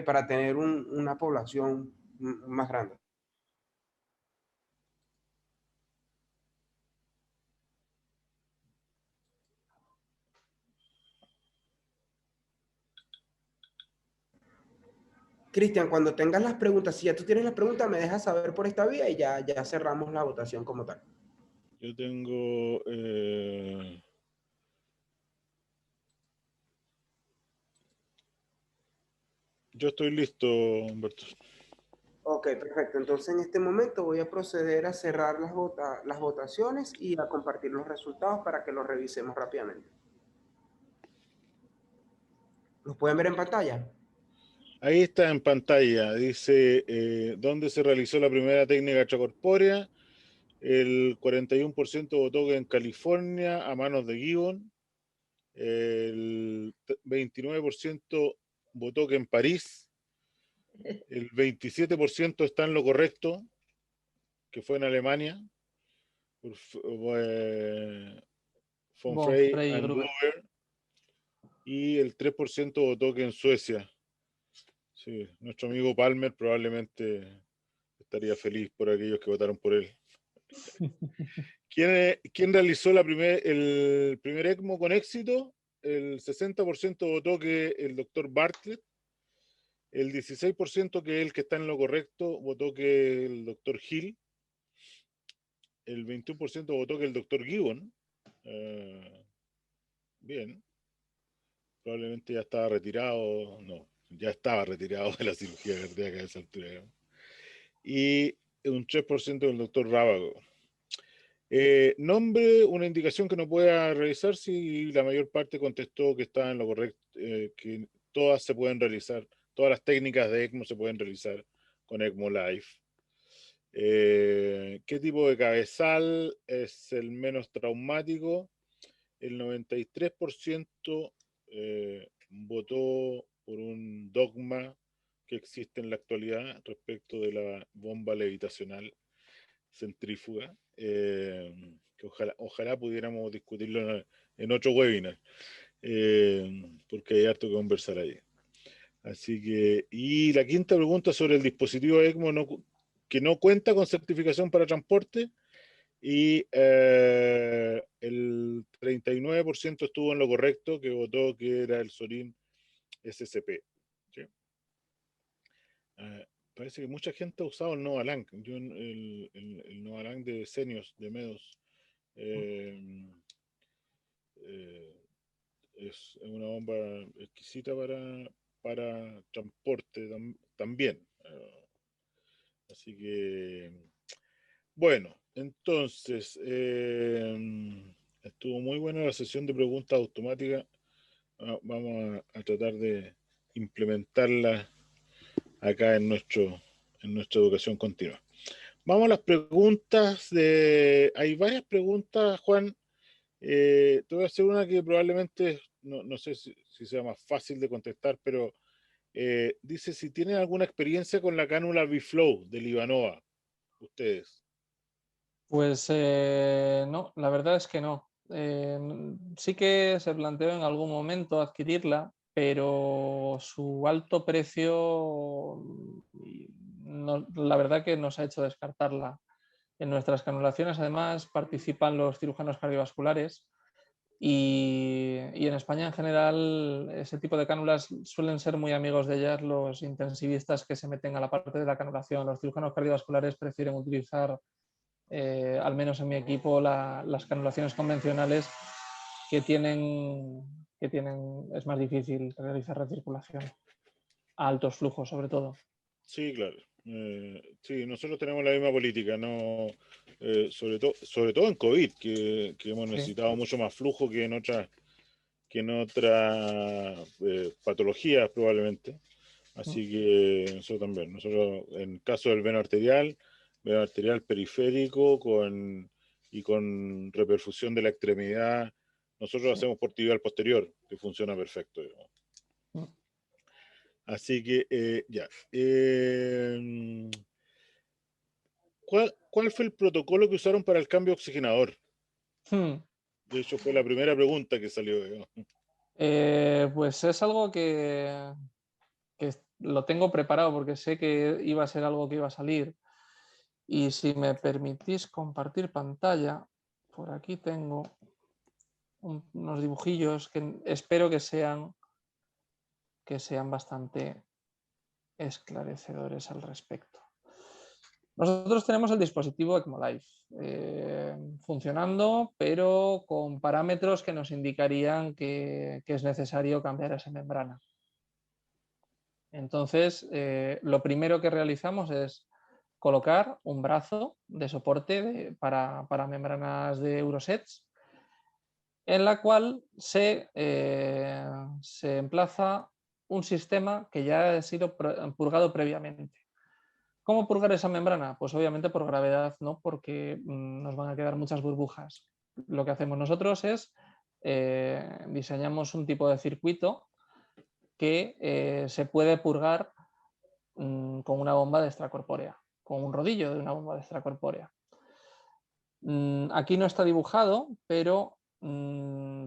para tener una población más grande. Cristian, cuando tengas las preguntas, si ya tú tienes las preguntas, me dejas saber por esta vía y ya cerramos la votación como tal.
Yo tengo... yo estoy listo, Humberto.
Ok, perfecto. Entonces en este momento voy a proceder a cerrar las votaciones y a compartir los resultados para que los revisemos rápidamente. ¿Los pueden ver en pantalla?
Ahí está en pantalla, dice dónde se realizó la primera técnica extracorpórea. El 41% votó que en California, a manos de Gibbon. El 29% votó que en París. El 27% está en lo correcto, que fue en Alemania, von Frey
Frey y
and
Gruber.
Gruber, y el 3% votó que en Suecia. Sí, nuestro amigo Palmer probablemente estaría feliz por aquellos que votaron por él. ¿Quién realizó el primer ECMO con éxito? El 60% votó que el doctor Bartlett, el 16% que el que está en lo correcto votó que el doctor Hill, el 21% votó que el doctor Gibbon. Bien, probablemente ya estaba retirado, no, ya estaba retirado de la cirugía cardíaca a esa altura. Y un 3% del doctor Rábago. Nombre, una indicación que no pueda realizar si la mayor parte contestó que está en lo correcto, que todas se pueden realizar, todas las técnicas de ECMO se pueden realizar con ECMO Live. ¿Qué tipo de cabezal es el menos traumático? El 93% votó por un dogma que existe en la actualidad respecto de la bomba levitacional centrífuga, que ojalá pudiéramos discutirlo en otro webinar, porque hay harto que conversar ahí. Así que, y la quinta pregunta sobre el dispositivo ECMO que no cuenta con certificación para transporte, y el 39% estuvo en lo correcto, que votó que era el Sorin SCP. ¿Sí? Parece que mucha gente ha usado el Novalang. Yo el Novalang de Senios, de Medos, es una bomba exquisita para transporte también. Así que, bueno, entonces, estuvo muy buena la sesión de preguntas automáticas. Vamos a tratar de implementarla acá en nuestra educación continua. Vamos a las preguntas. Hay varias preguntas, Juan. Te voy a hacer una que probablemente, no sé si sea más fácil de contestar, pero dice si tienen alguna experiencia con la cánula Biflow de Livanova, ustedes.
Pues no, la verdad es que no. Sí que se planteó en algún momento adquirirla, pero su alto precio, la verdad que nos ha hecho descartarla. En nuestras canulaciones además participan los cirujanos cardiovasculares y en España en general ese tipo de cánulas suelen ser muy amigos de ellas los intensivistas que se meten a la parte de la canulación. Los cirujanos cardiovasculares prefieren utilizar, al menos en mi equipo, las canulaciones convencionales que tienen, es más difícil realizar recirculación a altos flujos sobre todo.
Sí, claro. Sí, nosotros tenemos la misma política, no, sobre todo en COVID, que hemos necesitado mucho más flujo que en otras patologías probablemente. Así que nosotros también. Nosotros, en el caso del veno arterial periférico y con reperfusión de la extremidad, nosotros lo hacemos por tibial posterior, que funciona perfecto. Así que, ya. ¿Cuál fue el protocolo que usaron para el cambio oxigenador? De hecho, fue la primera pregunta que salió.
Pues es algo que lo tengo preparado porque sé que iba a ser algo que iba a salir. Y si me permitís compartir pantalla, por aquí tengo unos dibujillos que espero que sean bastante esclarecedores al respecto. Nosotros tenemos el dispositivo ECMO Live funcionando, pero con parámetros que nos indicarían que es necesario cambiar esa membrana. Entonces, lo primero que realizamos es colocar un brazo de soporte para membranas de Eurosets, en la cual se emplaza un sistema que ya ha sido purgado previamente. ¿Cómo purgar esa membrana? Pues obviamente por gravedad, ¿no? Porque nos van a quedar muchas burbujas. Lo que hacemos nosotros es diseñamos un tipo de circuito que se puede purgar con una bomba de extracorpórea, con un rodillo de una bomba de extracorpórea. Aquí no está dibujado, pero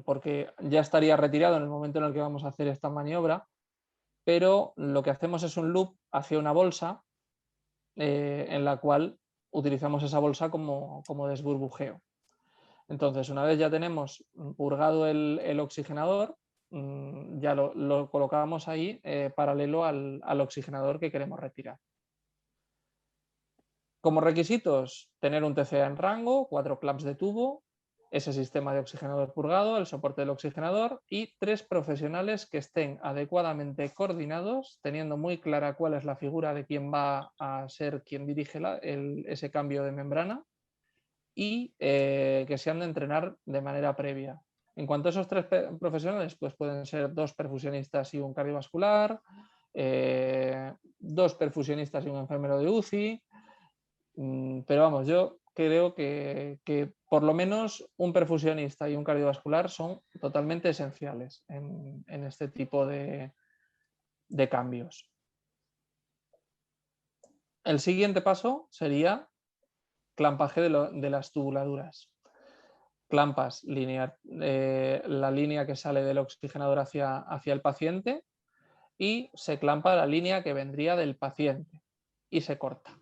porque ya estaría retirado en el momento en el que vamos a hacer esta maniobra, pero lo que hacemos es un loop hacia una bolsa en la cual utilizamos esa bolsa como desburbujeo. Entonces, una vez ya tenemos purgado el oxigenador, ya lo colocamos ahí paralelo al oxigenador que queremos retirar. Como requisitos, tener un TCA en rango, 4 clamps de tubo, ese sistema de oxigenador purgado, el soporte del oxigenador y 3 profesionales que estén adecuadamente coordinados, teniendo muy clara cuál es la figura de quién va a ser quien dirige ese cambio de membrana y que se han de entrenar de manera previa. En cuanto a esos 3 profesionales, pues pueden ser 2 perfusionistas y un cardiovascular, 2 perfusionistas y un enfermero de UCI, pero vamos, yo creo que por lo menos un perfusionista y un cardiovascular son totalmente esenciales en este tipo de cambios. El siguiente paso sería clampaje de las tubuladuras. Clampas la línea que sale del oxigenador hacia el paciente y se clampa la línea que vendría del paciente y se corta.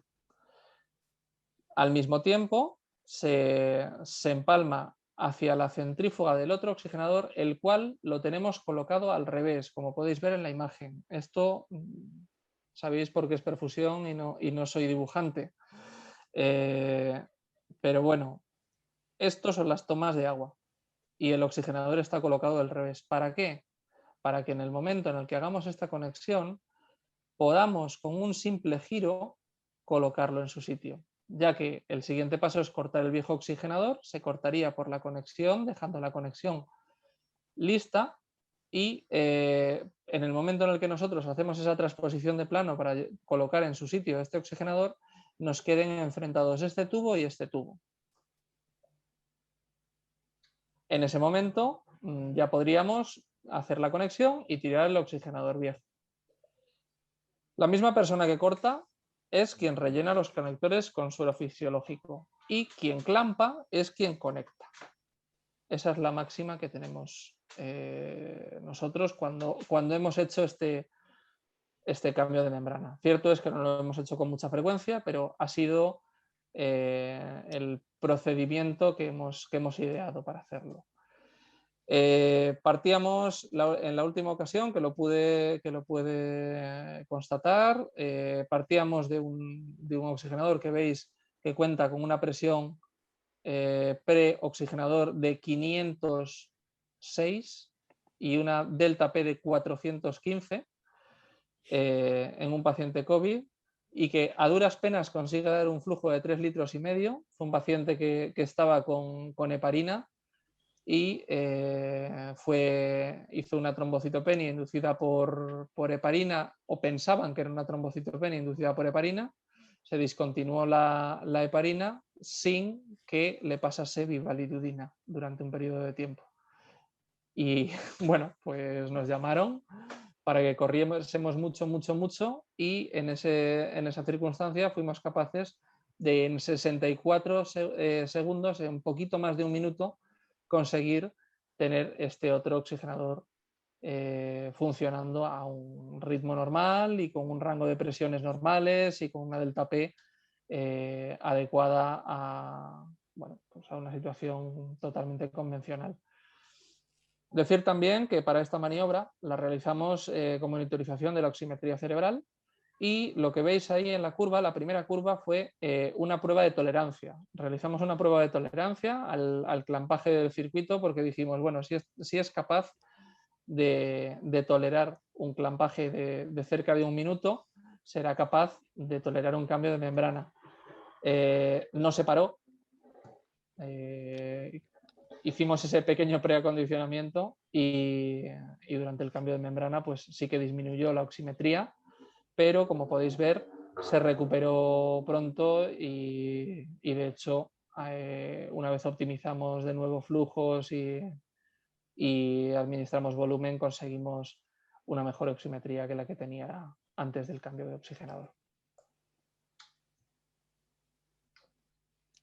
Al mismo tiempo, se empalma hacia la centrífuga del otro oxigenador, el cual lo tenemos colocado al revés, como podéis ver en la imagen. Esto sabéis porque es perfusión y no soy dibujante. Pero bueno, estos son las tomas de agua y el oxigenador está colocado al revés. ¿Para qué? Para que en el momento en el que hagamos esta conexión podamos con un simple giro colocarlo en su sitio, ya que el siguiente paso es cortar el viejo oxigenador, se cortaría por la conexión, dejando la conexión lista y en el momento en el que nosotros hacemos esa transposición de plano para colocar en su sitio este oxigenador, nos queden enfrentados este tubo y este tubo. En ese momento ya podríamos hacer la conexión y tirar el oxigenador viejo. La misma persona que corta es quien rellena los conectores con suero fisiológico y quien clampa es quien conecta. Esa es la máxima que tenemos nosotros cuando hemos hecho este cambio de membrana. Cierto es que no lo hemos hecho con mucha frecuencia, pero ha sido el procedimiento que hemos ideado para hacerlo. Partíamos en la última ocasión, que lo pude constatar, partíamos de un oxigenador que veis que cuenta con una presión pre-oxigenador de 506 y una delta P de 415 en un paciente COVID y que a duras penas consigue dar un flujo de 3,5 litros. Fue un paciente que estaba con heparina y hizo una trombocitopenia inducida por heparina, o pensaban que era una trombocitopenia inducida por heparina. Se discontinuó la heparina sin que le pasase vivalidudina durante un periodo de tiempo. Y bueno, pues nos llamaron para que corriésemos mucho y en esa circunstancia fuimos capaces de en 64 segundos, en un poquito más de un minuto, conseguir tener este otro oxigenador funcionando a un ritmo normal y con un rango de presiones normales y con una delta P adecuada a una situación totalmente convencional. Decir también que para esta maniobra la realizamos con monitorización de la oximetría cerebral y lo que veis ahí en la curva, la primera curva fue una prueba de tolerancia. Realizamos una prueba de tolerancia al clampaje del circuito porque dijimos, bueno, si es capaz de tolerar un clampaje de cerca de un minuto, será capaz de tolerar un cambio de membrana. No se paró. Hicimos ese pequeño preacondicionamiento y durante el cambio de membrana pues sí que disminuyó la oximetría, pero como podéis ver se recuperó pronto y de hecho una vez optimizamos de nuevo flujos y administramos volumen, conseguimos una mejor oximetría que la que tenía antes del cambio de oxigenador.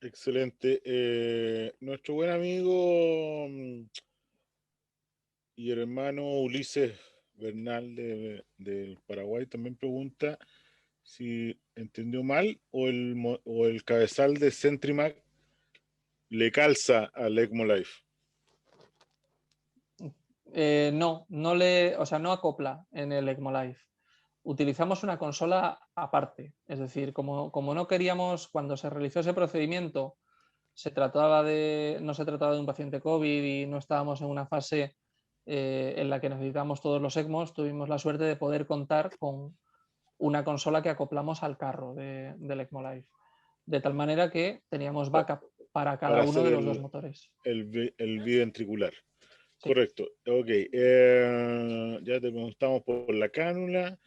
Excelente. Nuestro buen amigo y hermano Ulises Bernal del Paraguay también pregunta si entendió mal o el cabezal de CentriMac le calza al ECMO Life.
No acopla en el ECMO Life. Utilizamos una consola aparte, es decir, como no queríamos, cuando se realizó ese procedimiento, no se trataba de un paciente COVID y no estábamos en una fase en la que necesitamos todos los ECMOs, tuvimos la suerte de poder contar con una consola que acoplamos al carro del ECMO Life, de tal manera que teníamos backup para cada uno de los dos motores.
El biventricular. Sí. Correcto. Ok. Ya te preguntamos por la cánula.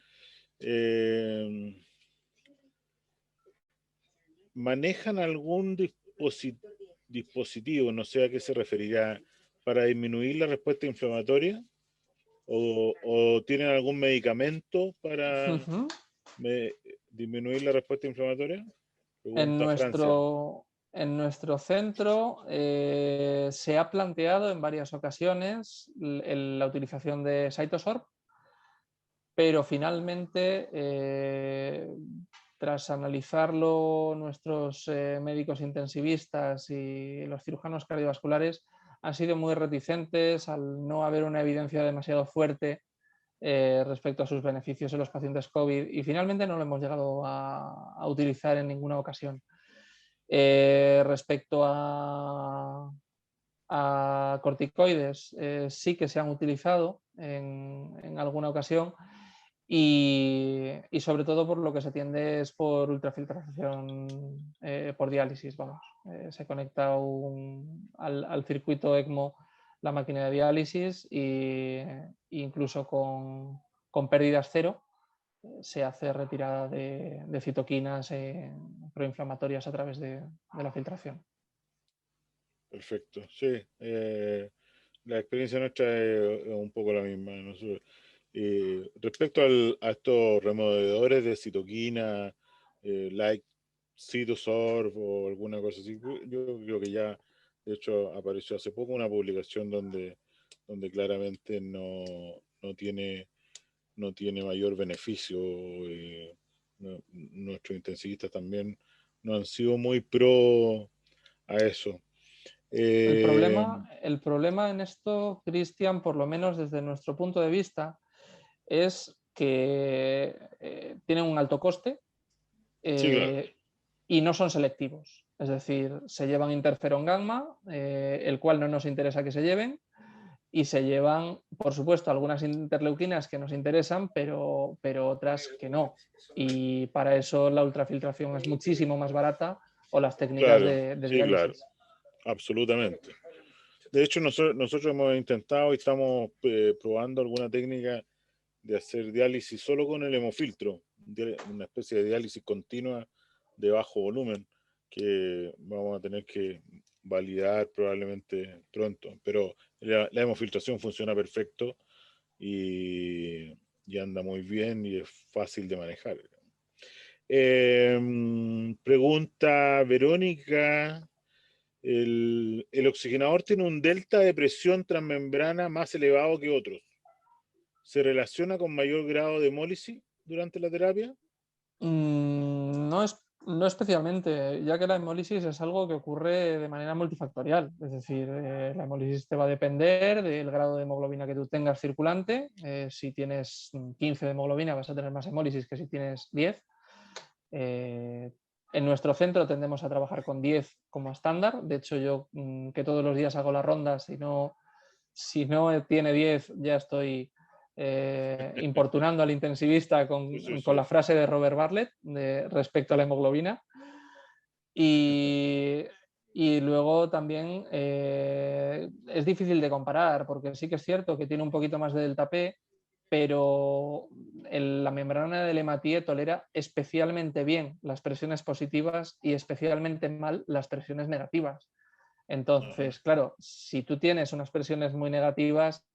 ¿Manejan algún dispositivo, no sé a qué se referirá, para disminuir la respuesta inflamatoria? ¿O tienen algún medicamento para disminuir la respuesta inflamatoria?
En nuestro centro se ha planteado en varias ocasiones la utilización de CytoSorb, pero finalmente, tras analizarlo nuestros médicos intensivistas y los cirujanos cardiovasculares, han sido muy reticentes al no haber una evidencia demasiado fuerte respecto a sus beneficios en los pacientes COVID, y finalmente no lo hemos llegado a utilizar en ninguna ocasión. Respecto a corticoides, sí que se han utilizado en alguna ocasión, y sobre todo por lo que se tiende es por ultrafiltración por diálisis. Se conecta al circuito ECMO la máquina de diálisis e incluso con pérdidas cero se hace retirada de citoquinas proinflamatorias a través de la filtración.
Perfecto, sí. La experiencia nuestra es un poco la misma. Respecto a estos removedores de citoquina, like CytoSorb o alguna cosa así, yo creo que ya, de hecho, apareció hace poco una publicación donde claramente no tiene mayor beneficio. Nuestros intensivistas también no han sido muy pro a eso.
El problema en esto, Cristian, por lo menos desde nuestro punto de vista, es que tienen un alto coste
sí, claro.
Y no son selectivos. Es decir, se llevan interferón gamma, el cual no nos interesa que se lleven, y se llevan, por supuesto, algunas interleuquinas que nos interesan, pero otras que no. Y para eso la ultrafiltración es muchísimo más barata, o las técnicas de diálisis.
Claro, absolutamente. De hecho, nosotros hemos intentado y estamos probando alguna técnica de hacer diálisis solo con el hemofiltro, una especie de diálisis continua de bajo volumen, que vamos a tener que validar probablemente pronto. Pero la hemofiltración funciona perfecto y anda muy bien y es fácil de manejar. Pregunta Verónica. ¿El oxigenador tiene un delta de presión transmembrana más elevado que otros? ¿Se relaciona con mayor grado de hemólisis durante la terapia?
No especialmente, ya que la hemólisis es algo que ocurre de manera multifactorial. Es decir, la hemólisis te va a depender del grado de hemoglobina que tú tengas circulante. Si tienes 15 de hemoglobina vas a tener más hemólisis que si tienes 10. En nuestro centro tendemos a trabajar con 10 como estándar. De hecho, yo que todos los días hago la ronda, si no tiene 10 ya estoy importunando al intensivista con la frase de Robert Bartlett respecto a la hemoglobina. Y luego también es difícil de comparar, porque sí que es cierto que tiene un poquito más de delta P, pero la membrana del hematie tolera especialmente bien las presiones positivas y especialmente mal las presiones negativas. Entonces, claro, si tú tienes unas presiones muy negativas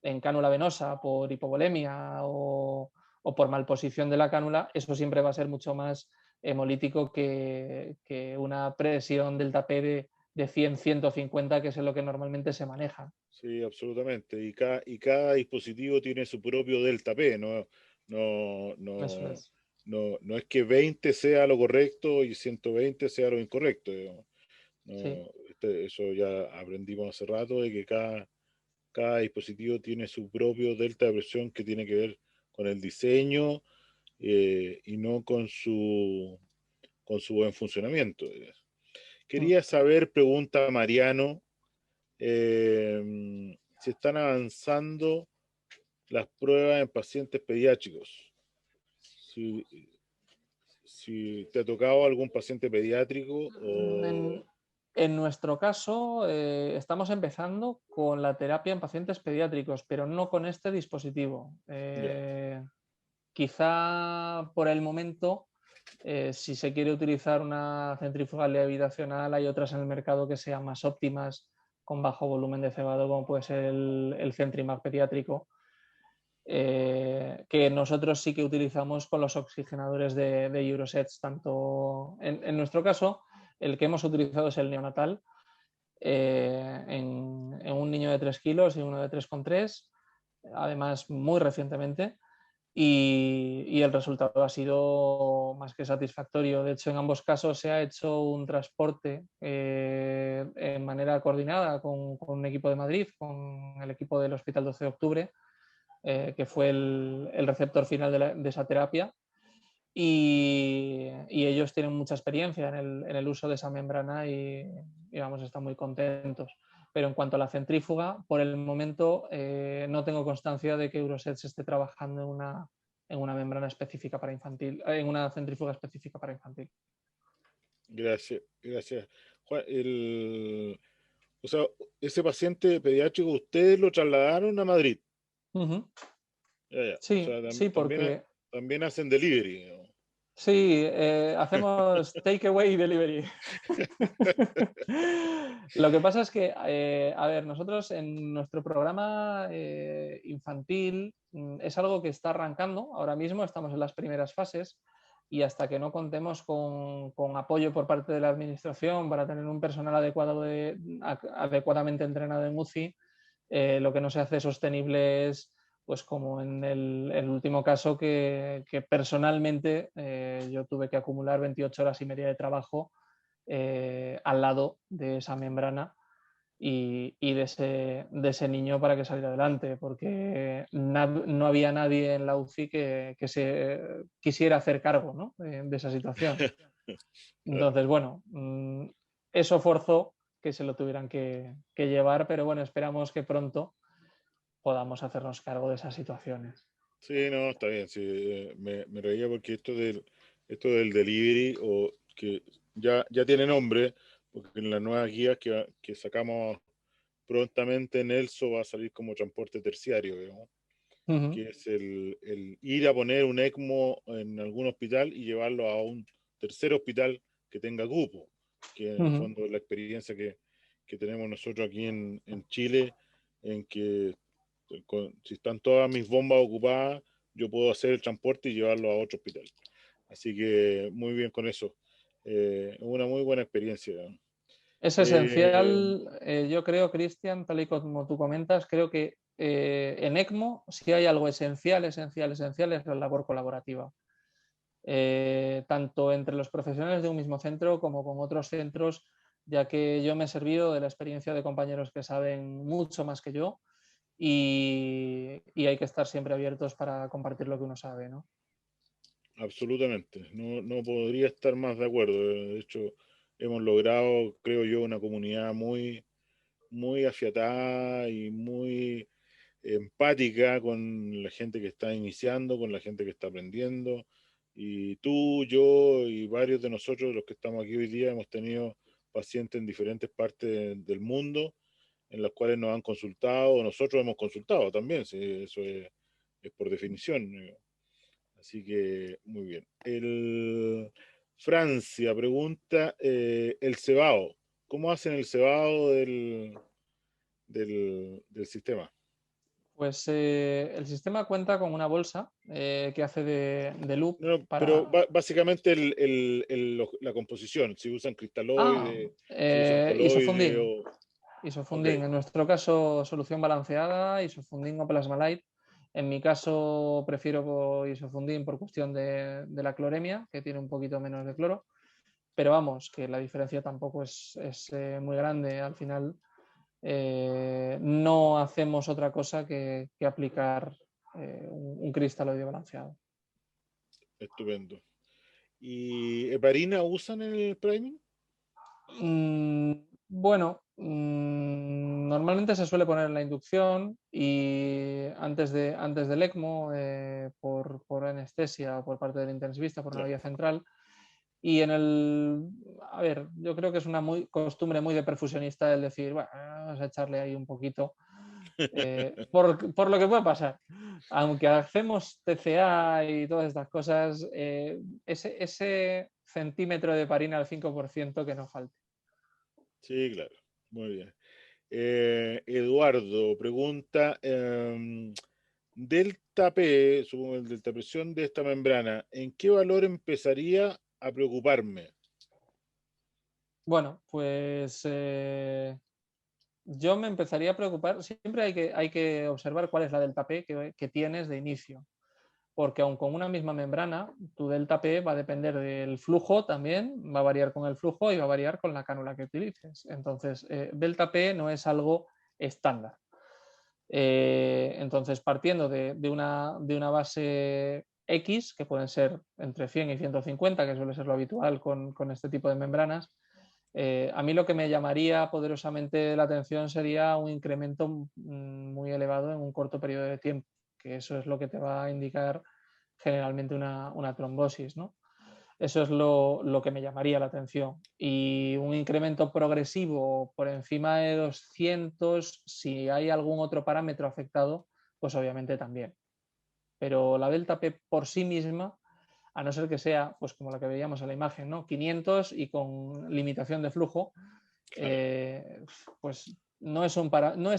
en cánula venosa por hipovolemia o o por malposición de la cánula, eso siempre va a ser mucho más hemolítico que una presión del tapé de 100, 150, que es lo que normalmente se maneja.
Sí, absolutamente. Y cada dispositivo tiene su propio delta P,
Eso es.
no es que 20 sea lo correcto y 120 sea lo incorrecto, digamos.
Sí.
Eso ya aprendimos hace rato, de que cada dispositivo tiene su propio delta de presión que tiene que ver con el diseño y no con su buen funcionamiento. Quería saber, pregunta Mariano, si están avanzando las pruebas en pacientes pediátricos. Si te ha tocado algún paciente pediátrico o...
En nuestro caso, estamos empezando con la terapia en pacientes pediátricos, pero no con este dispositivo. Quizá por el momento, si se quiere utilizar una centrífuga levitacional, hay otras en el mercado que sean más óptimas, con bajo volumen de cebado, como puede ser el Centrimag pediátrico, que nosotros sí que utilizamos con los oxigenadores de Eurosets. Tanto en nuestro caso, el que hemos utilizado es el neonatal, en un niño de 3 kilos y uno de 3,3, además muy recientemente, y el resultado ha sido más que satisfactorio. De hecho, en ambos casos se ha hecho un transporte en manera coordinada con un equipo de Madrid, con el equipo del Hospital 12 de Octubre, que fue el receptor final de esa terapia. Y ellos tienen mucha experiencia en el uso de esa membrana y vamos, están muy contentos. Pero en cuanto a la centrífuga, por el momento no tengo constancia de que Euroset se esté trabajando en una membrana específica para infantil, en una centrífuga específica para infantil.
Gracias. Juan, o sea, ese paciente pediátrico, ¿ustedes lo trasladaron a Madrid?
Uh-huh.
Ya.
Sí,
O sea,
sí, porque...
también hacen delivery, ¿no?
Sí, hacemos takeaway y delivery. Lo que pasa es que, a ver, nosotros en nuestro programa infantil es algo que está arrancando. Ahora mismo estamos en las primeras fases y hasta que no contemos con apoyo por parte de la administración para tener un personal adecuadamente entrenado en UCI, lo que no se hace sostenible es, pues como en el último caso que personalmente yo tuve que acumular 28 horas y media de trabajo al lado de esa membrana y de ese niño para que saliera adelante, porque no había nadie en la UCI que se quisiera hacer cargo, ¿no?, de esa situación. Entonces, bueno, eso forzó que se lo tuvieran que llevar, pero bueno, esperamos que pronto podamos hacernos cargo de esas situaciones.
Sí, no, está bien. Sí, me reía porque esto del delivery, o que ya tiene nombre, porque en las nuevas guías que sacamos prontamente en ELSO va a salir como transporte terciario, digamos,
Uh-huh.
que es el ir a poner un ECMO en algún hospital y llevarlo a un tercer hospital que tenga cupo, que en el fondo es la experiencia que tenemos nosotros aquí en Chile, en que si están todas mis bombas ocupadas, yo puedo hacer el transporte y llevarlo a otro hospital. Así que muy bien con eso. Una muy buena experiencia.
Es esencial, yo creo, Cristian, tal y como tú comentas, creo que en ECMO si hay algo esencial es la labor colaborativa. Tanto entre los profesionales de un mismo centro como con otros centros, ya que yo me he servido de la experiencia de compañeros que saben mucho más que yo y hay que estar siempre abiertos para compartir lo que uno sabe, ¿no?
Absolutamente, no podría estar más de acuerdo. De hecho, hemos logrado, creo yo, una comunidad muy, muy afiatada y muy empática con la gente que está iniciando, con la gente que está aprendiendo. Y tú, yo y varios de nosotros, los que estamos aquí hoy día, hemos tenido pacientes en diferentes partes del mundo en los cuales nos han consultado, nosotros hemos consultado también, sí, eso es por definición. Así que muy bien. Francia pregunta, el cebado, ¿cómo hacen el cebado del sistema?
Pues el sistema cuenta con una bolsa que hace de loop
No,
para...
pero básicamente la composición, si usan cristaloide, si usan coloide
Isofunding.
o...
Isofunding, en nuestro caso solución balanceada, isofunding o plasmalite. En mi caso prefiero isofunding por cuestión de la cloremia, que tiene un poquito menos de cloro, pero vamos, que la diferencia tampoco es muy grande. Al final no hacemos otra cosa que aplicar un cristaloide balanceado.
Estupendo. ¿Y heparina usan en el priming?
Bueno, normalmente se suele poner en la inducción y antes del ECMO por anestesia o por parte del intensivista, por una vía central. Y a ver, yo creo que es una costumbre muy de perfusionista el decir, bueno, vamos a echarle ahí un poquito, por lo que puede pasar. Aunque hacemos TCA y todas estas cosas, ese centímetro de heparina al 5% que no falte.
Sí, claro. Muy bien. Eduardo pregunta, delta P, supongo el delta presión de esta membrana, ¿en qué valor empezaría a preocuparme?
Bueno, pues yo me empezaría a preocupar. Siempre hay que observar cuál es la delta P que tienes de inicio, porque aun con una misma membrana, tu delta P va a depender del flujo también, va a variar con el flujo y va a variar con la cánula que utilices. Entonces, delta P no es algo estándar. Entonces, partiendo de una base X, que pueden ser entre 100 y 150, que suele ser lo habitual con este tipo de membranas, a mí lo que me llamaría poderosamente la atención sería un incremento muy elevado en un corto periodo de tiempo, que eso es lo que te va a indicar generalmente una trombosis, ¿no? Eso es lo que me llamaría la atención. Y un incremento progresivo por encima de 200, si hay algún otro parámetro afectado, pues obviamente también. Pero la delta P por sí misma, a no ser que sea, pues como la que veíamos en la imagen, ¿no? 500 y con limitación de flujo, pues no es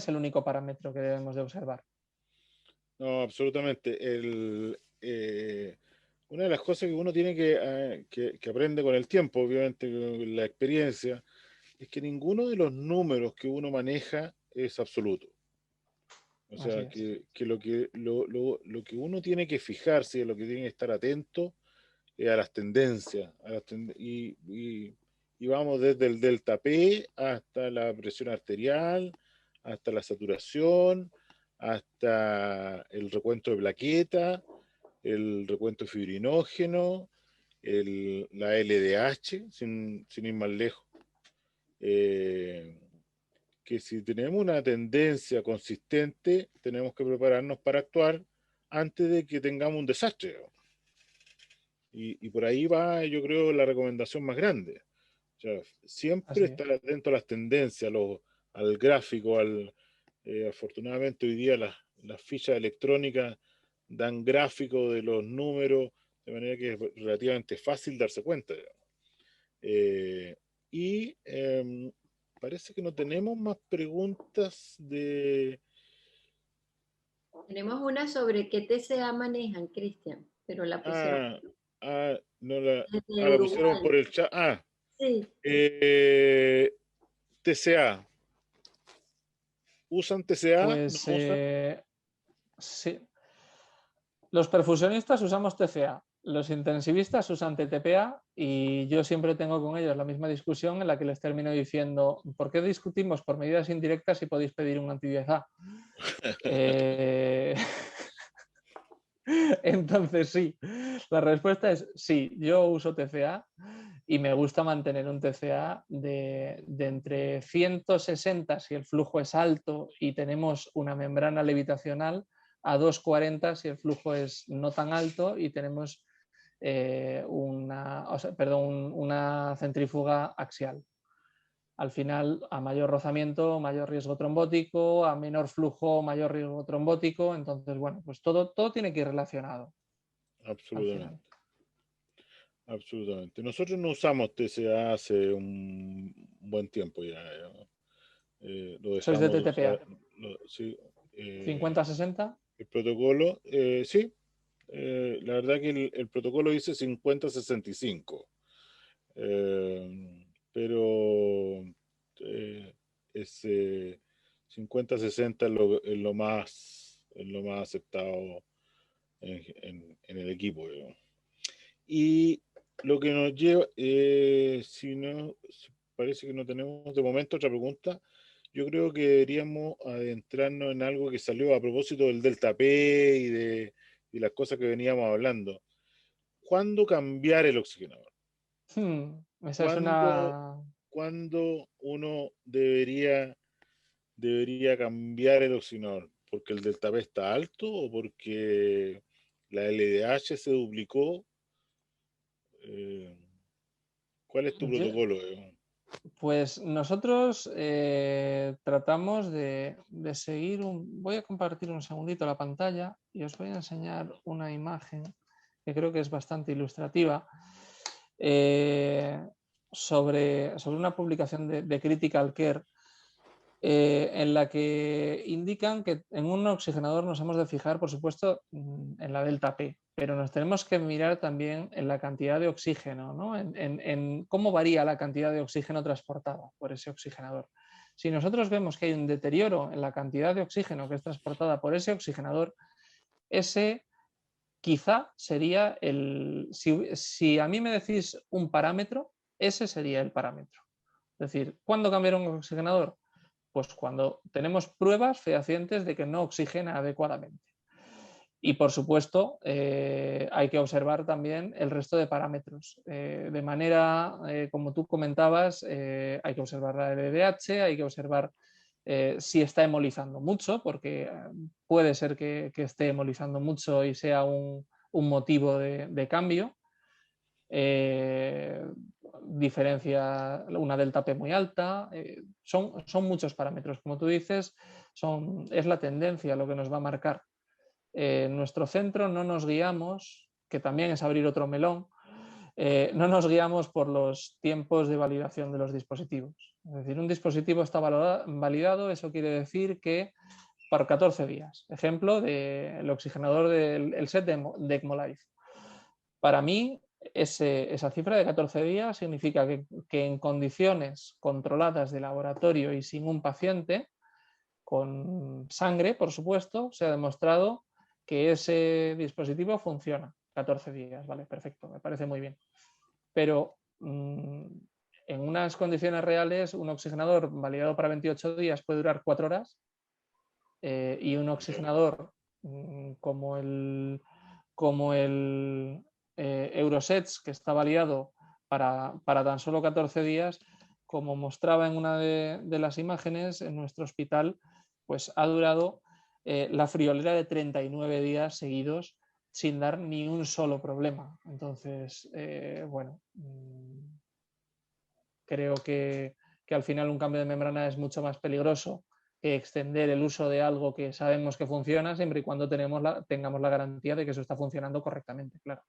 el único parámetro que debemos de observar.
No, absolutamente. Una de las cosas que uno tiene que aprende con el tiempo, obviamente con la experiencia, es que ninguno de los números que uno maneja es absoluto. O sea, que lo que uno tiene que fijarse, lo que tiene que estar atento es a las tendencias. Y vamos desde el delta P hasta la presión arterial, hasta la saturación, hasta el recuento de plaqueta, el recuento fibrinógeno, la LDH, sin ir más lejos. Que si tenemos una tendencia consistente, tenemos que prepararnos para actuar antes de que tengamos un desastre. Y por ahí va, yo creo, la recomendación más grande. O sea, siempre estar atento a las tendencias, al gráfico, afortunadamente hoy día las fichas electrónicas dan gráficos de los números, de manera que es relativamente fácil darse cuenta. Parece que no tenemos más preguntas de...
Tenemos una sobre qué TCA manejan, Cristian, pero la pusieron
no
desde
la pusieron
Uruguay.
por el chat.
Sí.
TCA. ¿Usan TCA?
Pues
¿No usan?
sí. Los perfusionistas usamos TCA, los intensivistas usan TTPA y yo siempre tengo con ellos la misma discusión en la que les termino diciendo ¿por qué discutimos por medidas indirectas si podéis pedir un anti-10A? Entonces sí, la respuesta es sí, yo uso TCA y me gusta mantener un TCA de entre 160 si el flujo es alto y tenemos una membrana levitacional, a 240 si el flujo es no tan alto y tenemos una centrífuga axial. Al final, a mayor rozamiento, mayor riesgo trombótico, a menor flujo, mayor riesgo trombótico. Entonces, bueno, pues todo tiene que ir relacionado.
Absolutamente. Absolutamente. Nosotros no usamos TCA hace un buen tiempo ya. Lo
Sois de
dejamos de
TTPA.
usar. Sí,
¿50-60?
El protocolo, sí. La verdad que el protocolo dice 50-65. Pero es 50-60 es lo más aceptado en el equipo, digamos. Y lo que nos lleva, si parece que no tenemos de momento otra pregunta, yo creo que deberíamos adentrarnos en algo que salió a propósito del Delta P y las cosas que veníamos hablando. ¿Cuándo cambiar el oxigenador?
Esa es
¿Cuándo,
una...
cuándo uno debería cambiar el oxigenador? ¿Porque el Delta P está alto o porque la LDH se duplicó? ¿Cuál es tu
Yo-
protocolo?
Pues nosotros tratamos de seguir voy a compartir un segundito la pantalla y os voy a enseñar una imagen que creo que es bastante ilustrativa sobre una publicación de Critical Care en la que indican que en un oxigenador nos hemos de fijar, por supuesto, en la delta P, pero nos tenemos que mirar también en la cantidad de oxígeno, ¿no? En cómo varía la cantidad de oxígeno transportada por ese oxigenador. Si nosotros vemos que hay un deterioro en la cantidad de oxígeno que es transportada por ese oxigenador, ese quizá sería si a mí me decís un parámetro, ese sería el parámetro. Es decir, ¿cuándo cambiar un oxigenador? Pues cuando tenemos pruebas fehacientes de que no oxigena adecuadamente. Y por supuesto, hay que observar también el resto de parámetros. De manera, como tú comentabas, hay que observar la LDH, hay que observar si está hemolizando mucho, porque puede ser que esté hemolizando mucho y sea un motivo de cambio. Diferencia una delta P muy alta, son muchos parámetros. Como tú dices, es la tendencia lo que nos va a marcar. En nuestro centro no nos guiamos, que también es abrir otro melón, no nos guiamos por los tiempos de validación de los dispositivos. Es decir, un dispositivo está validado, eso quiere decir que por 14 días. Ejemplo del oxigenador del set de ECMOLife. Para mí, esa cifra de 14 días significa que en condiciones controladas de laboratorio y sin un paciente, con sangre, por supuesto, se ha demostrado que ese dispositivo funciona. 14 días, vale, perfecto, me parece muy bien. Pero en unas condiciones reales, un oxigenador validado para 28 días puede durar 4 horas y un oxigenador como el Eurosets, que está validado para tan solo 14 días, como mostraba en una de las imágenes, en nuestro hospital, pues ha durado la friolera de 39 días seguidos sin dar ni un solo problema. Entonces, bueno, creo que al final un cambio de membrana es mucho más peligroso que extender el uso de algo que sabemos que funciona, siempre y cuando tengamos la garantía de que eso está funcionando correctamente, claro.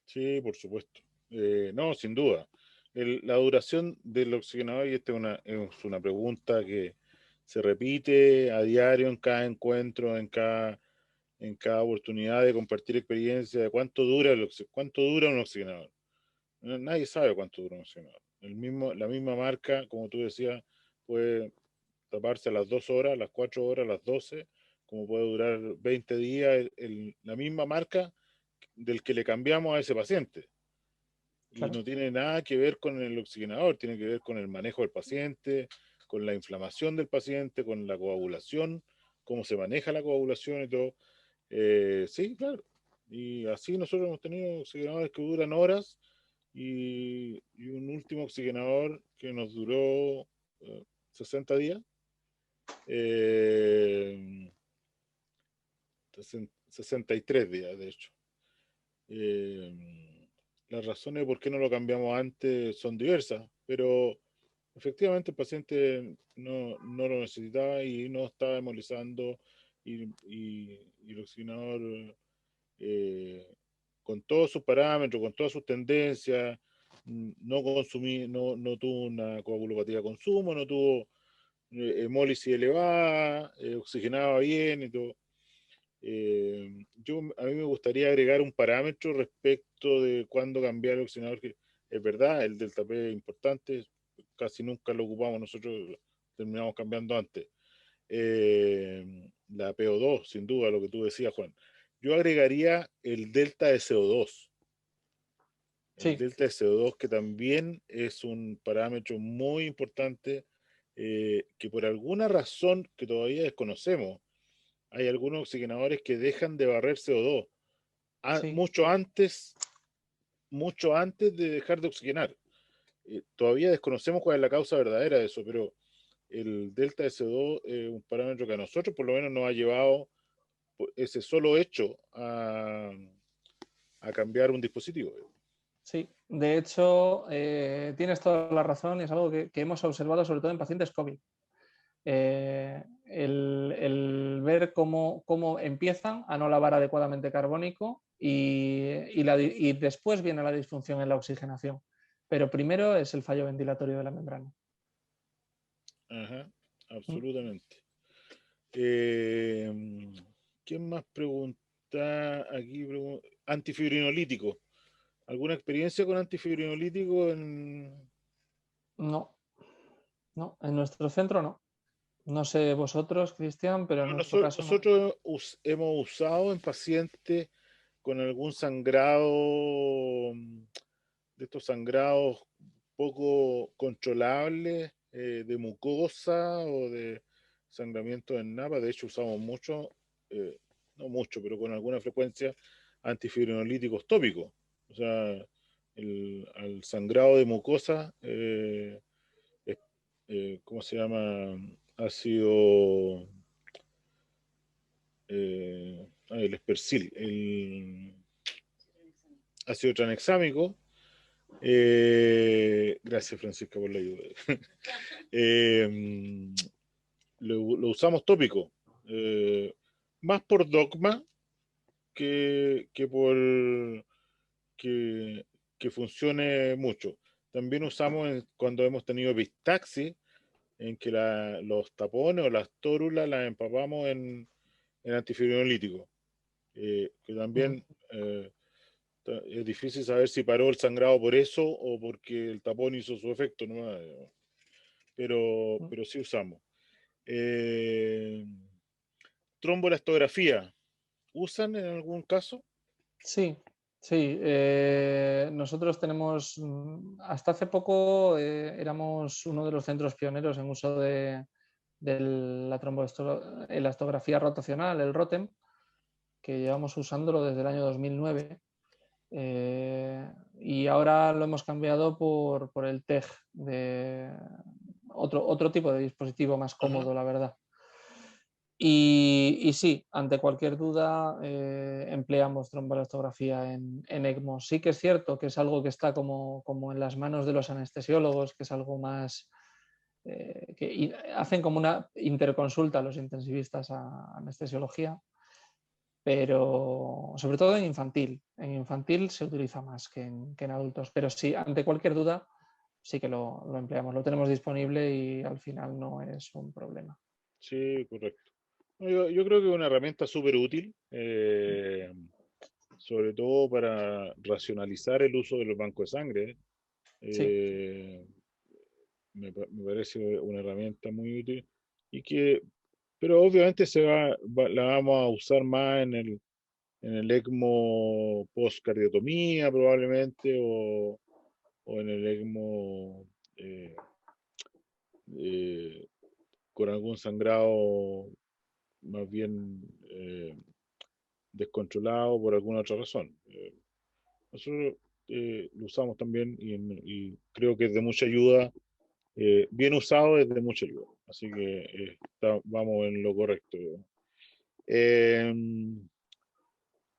Sí, por supuesto. No, sin duda. La duración del oxigenador, y esta es una pregunta que se repite a diario en cada encuentro, en cada oportunidad de compartir experiencia, de cuánto dura un oxigenador. Nadie sabe cuánto dura un oxigenador. La misma marca, como tú decías, puede taparse a las 2 horas, a las 4 horas, a las 12, como puede durar 20 días, la misma marca del que le cambiamos a ese paciente. Y
Claro.
no tiene nada que ver con el oxigenador, tiene que ver con el manejo del paciente, con la inflamación del paciente, con la coagulación, cómo se maneja la coagulación y todo. Sí, claro. Y así nosotros hemos tenido oxigenadores que duran horas y un último oxigenador que nos duró 60 días. 63 días, de hecho. Las razones por qué no lo cambiamos antes son diversas, pero efectivamente el paciente no lo necesitaba y no estaba hemolizando y el oxigenador con todos sus parámetros, con todas sus tendencias, no tuvo una coagulopatía de consumo, no tuvo hemólisis elevada, oxigenaba bien y todo. A mí me gustaría agregar un parámetro respecto de cuándo cambiar el oxigenador, que es verdad, el delta P es importante, casi nunca lo ocupamos, nosotros lo terminamos cambiando antes. La PO2, sin duda, lo que tú decías, Juan. Yo agregaría el delta de CO2. El
Sí,
delta de CO2, que también es un parámetro muy importante, que por alguna razón que todavía desconocemos, hay algunos oxigenadores que dejan de barrer CO2
sí.
mucho antes de dejar de oxigenar. Todavía desconocemos cuál es la causa verdadera de eso, pero el delta de CO2 es un parámetro que a nosotros por lo menos nos ha llevado ese solo hecho a cambiar un dispositivo.
Sí, de hecho, tienes toda la razón y es algo que hemos observado sobre todo en pacientes COVID. El ver cómo empiezan a no lavar adecuadamente carbónico y después viene la disfunción en la oxigenación. Pero primero es el fallo ventilatorio de la membrana.
Ajá, absolutamente. ¿Quién más pregunta aquí? Antifibrinolítico. ¿Alguna experiencia con antifibrinolítico
No, no, en nuestro centro no. No sé vosotros, Cristian, pero en nuestro caso no.
Nosotros hemos usado en pacientes con algún sangrado, de estos sangrados poco controlables, de mucosa o de sangramiento en napa? De hecho, usamos mucho, no mucho, pero con alguna frecuencia, antifibrinolíticos tópicos. O sea, al sangrado de mucosa, ¿cómo se llama? Ácido, el espercil, el ácido tranexámico. Gracias, Francisca, por la ayuda. Lo usamos tópico, más por dogma que por que funcione mucho. También usamos cuando hemos tenido epistaxis, en que los tapones o las tórulas las empapamos en antifibrinolítico, que también es difícil saber si paró el sangrado por eso o porque el tapón hizo su efecto, ¿no? Pero sí usamos. Tromboelastografía, ¿usan en algún caso?
Sí, sí. Nosotros tenemos, hasta hace poco éramos uno de los centros pioneros en uso de la tromboelastografía rotacional, el ROTEM, que llevamos usándolo desde el año 2009. Y ahora lo hemos cambiado por el TEG, de otro tipo de dispositivo más cómodo,
Ajá.
la verdad. Y sí, ante cualquier duda empleamos tromboelastografía en ECMO. Sí que es cierto que es algo que está como en las manos de los anestesiólogos, que es algo más que hacen como una interconsulta los intensivistas a anestesiología, pero sobre todo en infantil. En infantil se utiliza más que en adultos, pero sí, ante cualquier duda sí que lo empleamos, lo tenemos disponible y al final no es un problema.
Sí, correcto. Yo creo que es una herramienta súper útil, sobre todo para racionalizar el uso de los bancos de sangre.
Sí.
Eh, me parece una herramienta muy útil pero obviamente la vamos a usar más en el ECMO post-cardiotomía probablemente o en el ECMO eh, eh, con algún sangrado más bien descontrolado por alguna otra razón. Nosotros lo usamos también y creo que es de mucha ayuda. Bien usado es de mucha ayuda. Así que vamos en lo correcto. Eh,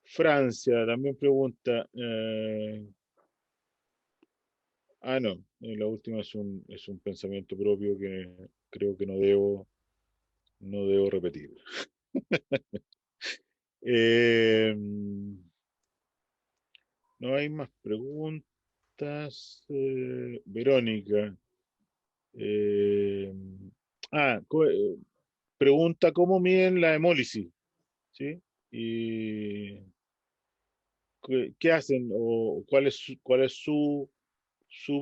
Francia también pregunta. No, la última es un pensamiento propio que creo que no debo repetir. Eh, no hay más preguntas. Verónica. Eh, Ah, pregunta cómo miden la hemólisis, ¿sí? Y qué hacen o cuál es su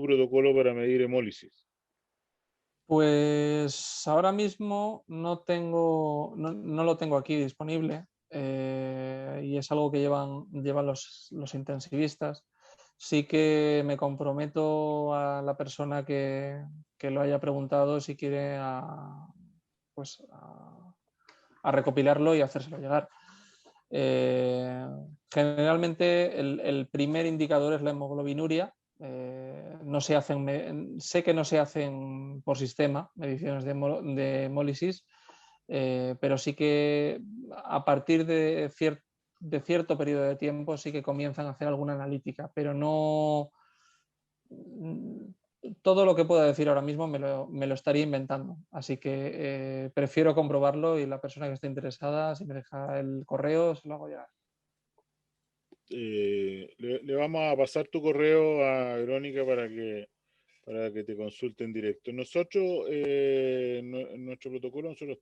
protocolo para medir hemólisis.
Pues ahora mismo no lo tengo aquí disponible, y es algo que llevan los intensivistas. Sí que me comprometo a la persona que lo haya preguntado si quiere pues a recopilarlo y hacérselo llegar. Eh, Generalmente el primer indicador es la hemoglobinuria. No se hacen, sé que no se hacen por sistema mediciones de hemólisis, pero sí que a partir de cierto periodo de tiempo sí que comienzan a hacer alguna analítica, pero no todo lo que pueda decir ahora mismo me lo estaría inventando. Así que prefiero comprobarlo y la persona que esté interesada, si me deja el correo, se lo hago llegar.
Le vamos a pasar tu correo a Verónica para que te consulte en directo. Nosotros, en nuestro protocolo, nosotros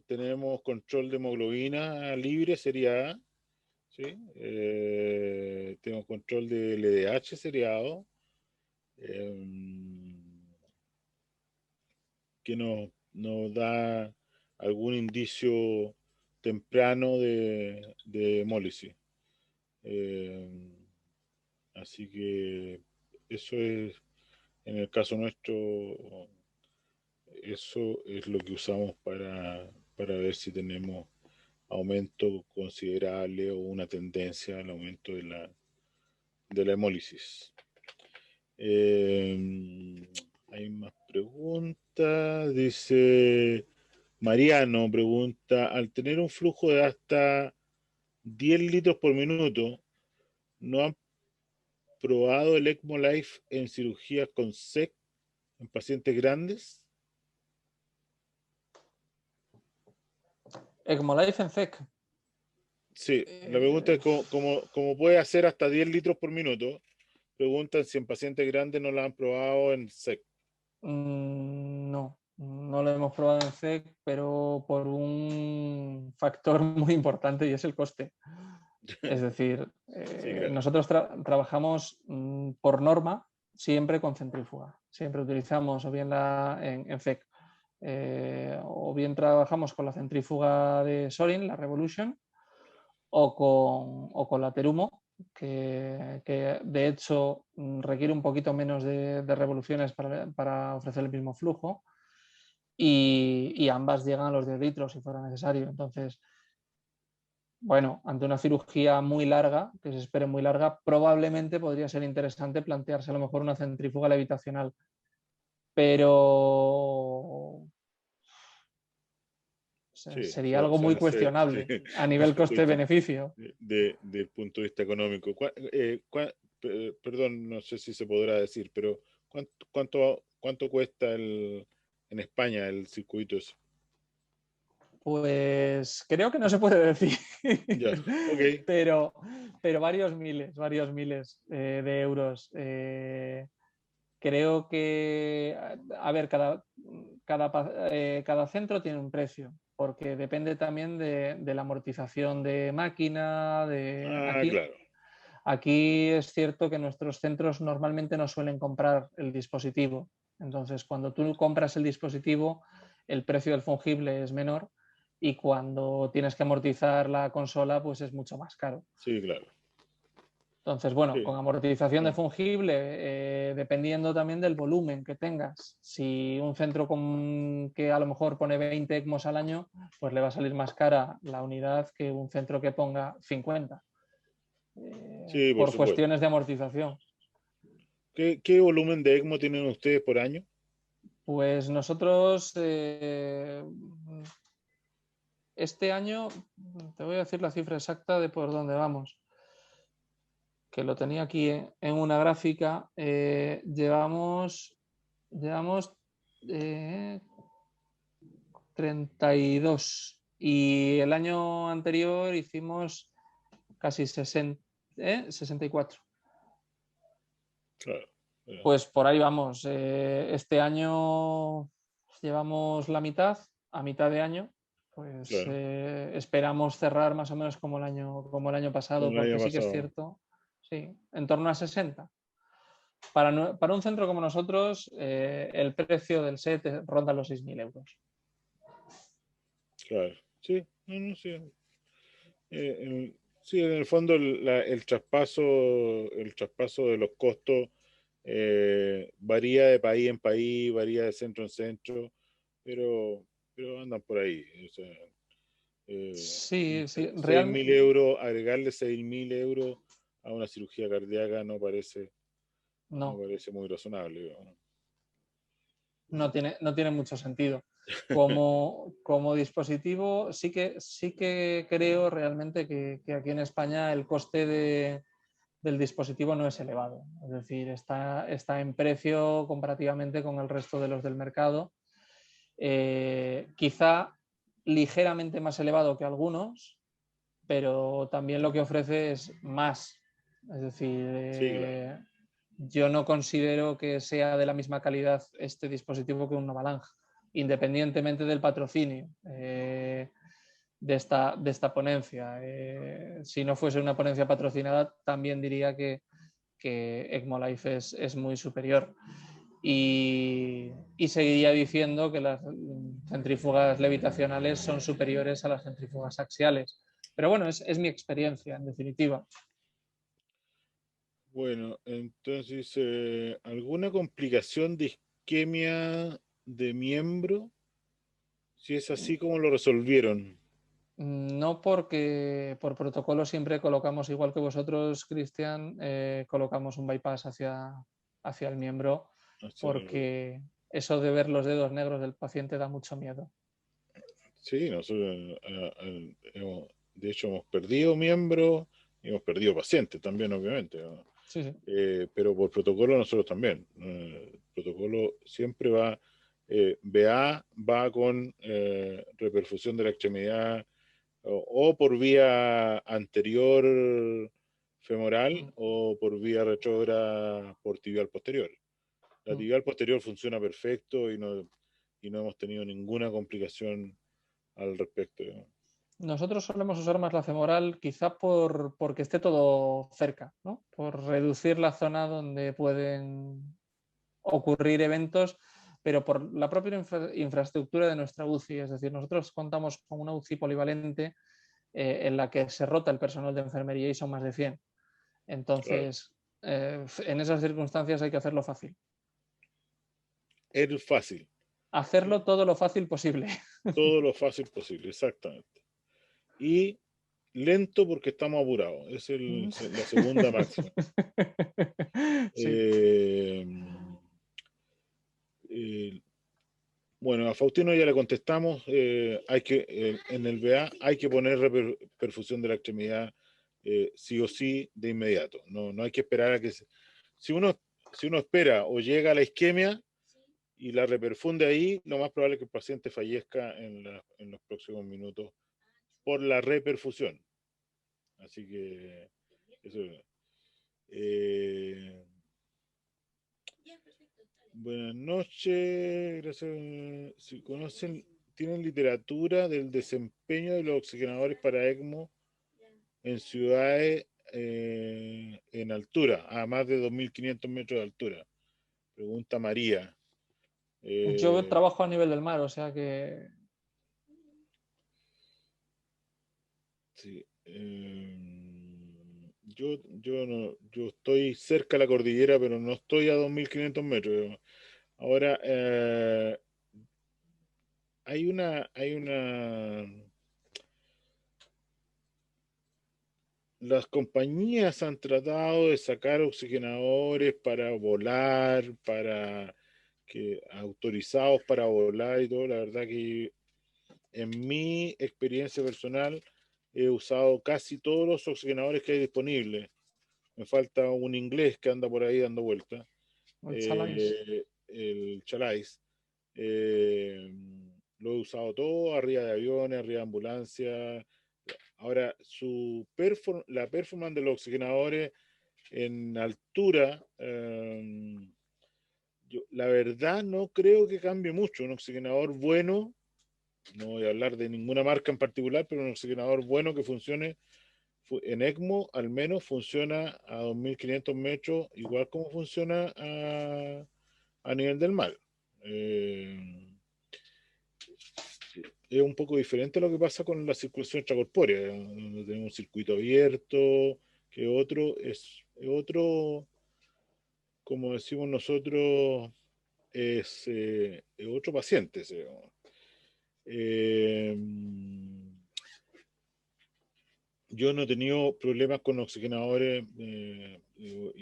tenemos control de hemoglobina libre, serie A, ¿sí? Tenemos control de LDH seriado, que nos da algún indicio temprano de hemólisis. Así que eso es, en el caso nuestro, eso es lo que usamos para ver si tenemos aumento considerable o una tendencia al aumento de la hemólisis. Hay más preguntas. Dice Mariano, pregunta, al tener un flujo de hasta 10 litros por minuto, ¿no han probado el ECMO Life en cirugías con SEC en pacientes grandes?
ECMOLIFE en CEC.
Sí, la pregunta es cómo puede hacer hasta 10 litros por minuto. Preguntan si en pacientes grandes no la han probado en SEC.
No lo hemos probado en CEC, pero por un factor muy importante y es el coste. Es decir,
Sí, claro.
nosotros trabajamos por norma siempre con centrífuga. Siempre utilizamos o bien en FEC, o bien trabajamos con la centrífuga de Sorin, la Revolution, o con la Terumo, que de hecho requiere un poquito menos de revoluciones para ofrecer el mismo flujo, y ambas llegan a los 10 litros si fuera necesario. Entonces, bueno, ante una cirugía muy larga, que se espere muy larga, probablemente podría ser interesante plantearse a lo mejor una centrífuga levitacional, pero
Sí,
sería algo muy
no sé, sí.
cuestionable a nivel coste-beneficio.
Del punto de vista económico. Perdón, no sé si se podrá decir, pero ¿cuánto cuesta en España el circuito ese?
Pues creo que no se puede decir,
Ya, ok.
pero varios miles de euros. Creo que, a ver, cada centro tiene un precio, porque depende también de la amortización de máquina.
Ah, claro.
Aquí es cierto que nuestros centros normalmente no suelen comprar el dispositivo. Entonces, cuando tú compras el dispositivo, el precio del fungible es menor, y cuando tienes que amortizar la consola, pues es mucho más caro.
Sí, claro.
Entonces, bueno,
Sí.
con amortización de
Ah,
fungible, dependiendo también del volumen que tengas. Si un centro que a lo mejor pone 20 ECMOs al año, pues le va a salir más cara la unidad que un centro que ponga 50,
sí, por
por
supuesto.
cuestiones de amortización.
¿Qué volumen de ECMO tienen ustedes por año?
Pues nosotros este año, te voy a decir la cifra exacta de por dónde vamos, que lo tenía aquí en una gráfica. Llevamos 32, y el año anterior hicimos casi 64.
Claro.
Pues por ahí vamos. Este año llevamos la mitad, a mitad de año, pues
Claro.
esperamos cerrar más o menos como el año pasado,
Como el
porque
año
sí que es
pasado.
cierto, sí, en torno a 60. Para un centro como nosotros, el precio del set ronda los 6.000 euros.
Claro. Sí, no, no, sí. Sí, en el fondo el traspaso de los costos varía de país en país, varía de centro en centro, pero andan por ahí. O sea,
Sí, sí,
6.000 euros, agregarle 6.000 euros a una cirugía cardíaca no parece
no,
muy razonable, digamos.
no tiene mucho sentido. Como dispositivo, sí que creo realmente que aquí en España el coste del dispositivo no es elevado. Es decir, está en precio comparativamente con el resto de los del mercado. Quizá ligeramente más elevado que algunos, pero también lo que ofrece es más. Es decir,
Sí, claro.
yo no considero que sea de la misma calidad este dispositivo que un Novalange, independientemente del patrocinio de esta ponencia. Si no fuese una ponencia patrocinada, también diría que ECMO Life es muy superior. Y seguiría diciendo que las centrífugas levitacionales son superiores a las centrífugas axiales. Pero bueno, es mi experiencia, en definitiva.
Bueno, entonces, ¿alguna complicación de isquemia de miembro? Si es así, ¿cómo lo resolvieron?
No, porque por protocolo siempre colocamos, igual que vosotros, Cristian, colocamos un bypass hacia el miembro, porque eso de ver los dedos negros del paciente da mucho miedo.
Sí, nosotros de hecho hemos perdido miembros y hemos perdido pacientes también, obviamente, ¿no?
Sí, sí.
Pero por protocolo nosotros también. El protocolo siempre BA va con reperfusión de la extremidad o por vía anterior femoral o por vía retrógrada por tibial posterior. La tibial posterior funciona perfecto y no hemos tenido ninguna complicación al respecto.
Nosotros solemos usar más la femoral, quizá porque esté todo cerca, ¿no? Por reducir la zona donde pueden ocurrir eventos, pero por la propia infraestructura de nuestra UCI. Es decir, nosotros contamos con una UCI polivalente en la que se rota el personal de enfermería y son más de 100. Entonces, en esas circunstancias hay que hacerlo fácil.
Es fácil.
Hacerlo todo lo fácil posible.
Todo lo fácil posible, exactamente. Y lento porque estamos apurados. Es la segunda máxima.
Sí.
Bueno, a Faustino ya le contestamos. En el BA hay que poner perfusión de la extremidad sí o sí de inmediato. No hay que esperar a que si uno espera o llega a la isquemia y la reperfunde ahí, lo más probable es que el paciente fallezca en los próximos minutos por la reperfusión. Así que eso. Buenas noches, gracias. Si tienen literatura del desempeño de los oxigenadores para ECMO en ciudades en altura, a más de 2.500 metros de altura. Pregunta María.
Yo trabajo a nivel del mar, o sea que...
Sí, yo estoy cerca de la cordillera, pero no estoy a 2.500 metros. Ahora, hay una. Las compañías han tratado de sacar oxigenadores para volar, autorizados para volar y todo. La verdad que en mi experiencia personal he usado casi todos los oxigenadores que hay disponibles. Me falta un inglés que anda por ahí dando vueltas. El Chalais. Lo he usado todo, arriba de aviones, arriba de ambulancias. Ahora, la performance de los oxigenadores en altura Yo, la verdad, no creo que cambie mucho. Un oxigenador bueno, no voy a hablar de ninguna marca en particular, pero un oxigenador bueno que funcione en ECMO, al menos funciona a 2500 metros, igual como funciona a nivel del mar. Es un poco diferente a lo que pasa con la circulación extracorpórea, donde tenemos un circuito abierto, que otro, como decimos nosotros, es otro paciente. Eh, yo no he tenido problemas con oxigenadores y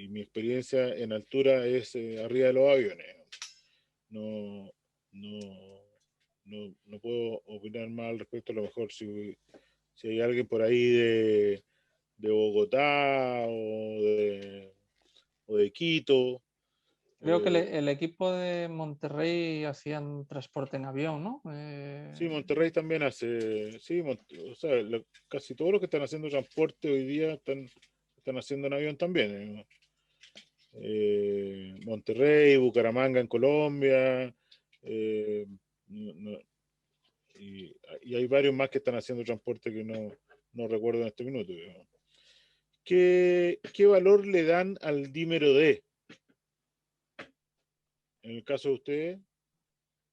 mi experiencia en altura es arriba de los aviones. No, no, no puedo opinar más al respecto. A lo mejor si hay alguien por ahí de Bogotá o de Quito.
Creo que el equipo de Monterrey hacían transporte en avión, ¿no?
Sí, Monterrey también hace, sí, o sea, casi todos los que están haciendo transporte hoy día están haciendo en avión también. Monterrey, Bucaramanga en Colombia, y hay varios más que están haciendo transporte que no recuerdo en este minuto. ¿Qué valor le dan al dímero D? En el caso de ustedes,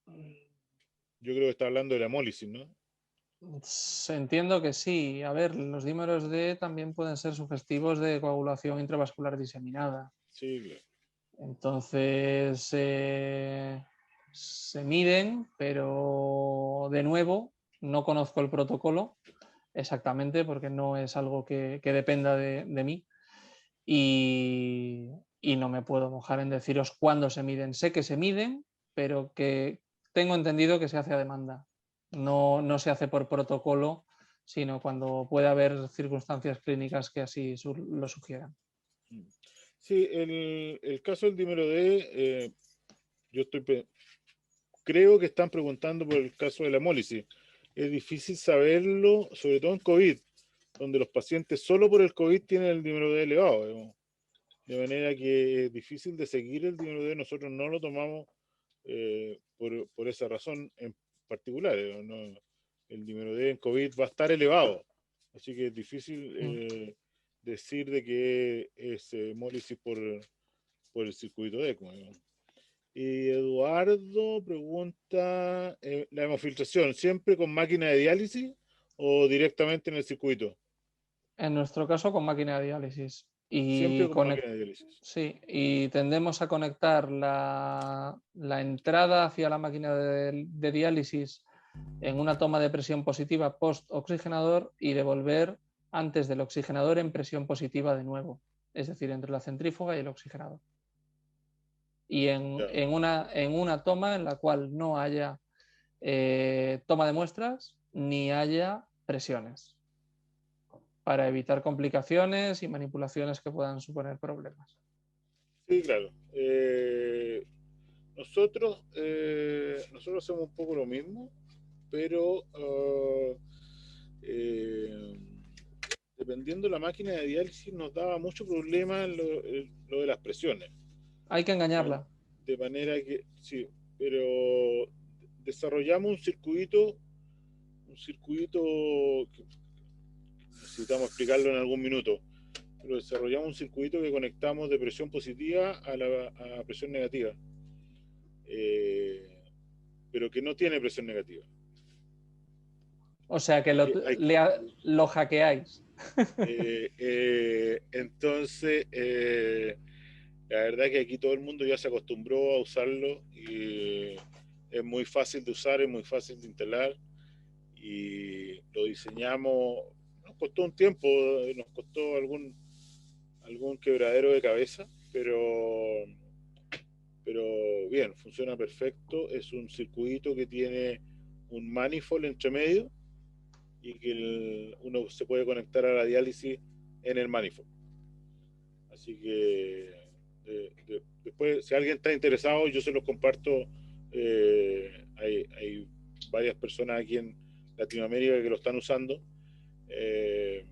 yo creo que está hablando de la hemólisis, ¿no?
Entiendo que sí. A ver, los dímeros D también pueden ser sugestivos de coagulación intravascular diseminada.
Sí, claro.
Entonces, se miden, pero de nuevo, no conozco el protocolo exactamente porque no es algo que dependa de mí y no me puedo mojar en deciros cuándo se miden. Sé que se miden, pero que tengo entendido que se hace a demanda. No se hace por protocolo, sino cuando puede haber circunstancias clínicas que así lo sugieran.
Sí, el caso del dímero D, yo creo que están preguntando por el caso de la hemólisis. Es difícil saberlo, sobre todo en COVID, donde los pacientes solo por el COVID tienen el dímero D elevado. Digamos. De manera que es difícil de seguir el dímero D. Nosotros no lo tomamos por esa razón en particular. ¿No? El dímero D en COVID va a estar elevado. Así que es difícil decir de que es hemólisis por el circuito de ECMO. Y Eduardo pregunta, ¿la hemofiltración siempre con máquina de diálisis o directamente en el circuito?
En nuestro caso, con máquina de diálisis.
Siempre con máquina de diálisis.
Sí, y tendemos a conectar la entrada hacia la máquina de diálisis en una toma de presión positiva post-oxigenador y devolver antes del oxigenador en presión positiva de nuevo, es decir, entre la centrífuga y el oxigenador. Y en una toma en la cual no haya toma de muestras ni haya presiones, para evitar complicaciones y manipulaciones que puedan suponer problemas.
Sí, claro. Nosotros hacemos un poco lo mismo, pero dependiendo de la máquina de diálisis nos daba mucho problema lo de las presiones.
Hay que engañarla.
De manera que, sí, pero desarrollamos un circuito que necesitamos explicarlo en algún minuto, pero desarrollamos un circuito que conectamos de presión positiva a presión negativa, pero que no tiene presión negativa.
O sea que lo hackeáis.
Entonces, la verdad que aquí todo el mundo ya se acostumbró a usarlo y es muy fácil de usar, es muy fácil de instalar y lo diseñamos. Nos costó un tiempo, nos costó algún quebradero de cabeza, pero bien, funciona perfecto. Es un circuito que tiene un manifold entre medio y que uno se puede conectar a la diálisis en el manifold. Así que después, si alguien está interesado, yo se los comparto. Hay varias personas aquí en Latinoamérica que lo están usando, que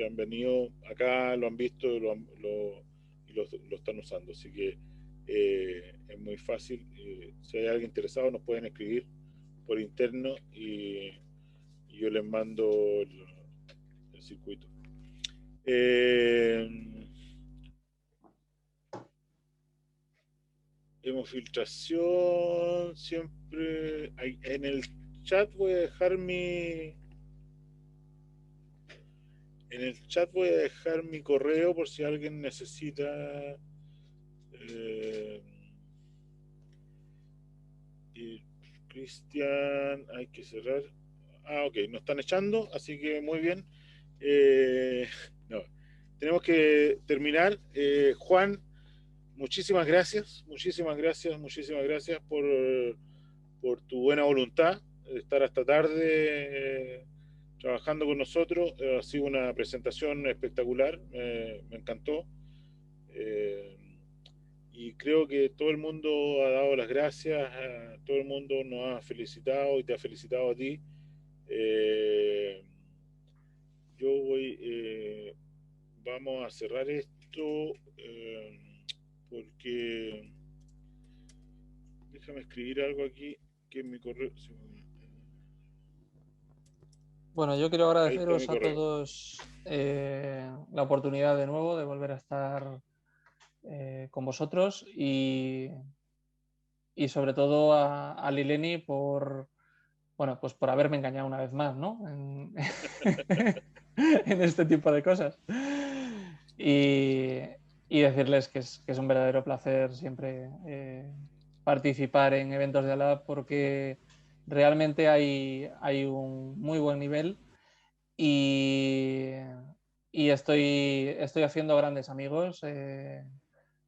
han venido acá, lo han visto y lo están usando. Así que es muy fácil. Si hay alguien interesado, nos pueden escribir por interno y yo les mando el circuito. Hemofiltración, siempre en el chat voy a dejar mi correo por si alguien necesita. Cristian, hay que cerrar. Ok, nos están echando, así que muy bien. No, tenemos que terminar. Juan, muchísimas gracias por tu buena voluntad de estar hasta tarde trabajando con nosotros. Ha sido una presentación espectacular, me encantó. Y creo que todo el mundo ha dado las gracias, todo el mundo nos ha felicitado y te ha felicitado a ti. Yo vamos a cerrar esto porque déjame escribir algo aquí que en mi correo.
Bueno, yo quiero agradeceros a todos la oportunidad de nuevo de volver a estar con vosotros y sobre todo a Lileni por, bueno, pues por haberme engañado una vez más, ¿no? En este tipo de cosas. Y decirles que es un verdadero placer siempre participar en eventos de ALAB porque realmente hay un muy buen nivel y estoy haciendo grandes amigos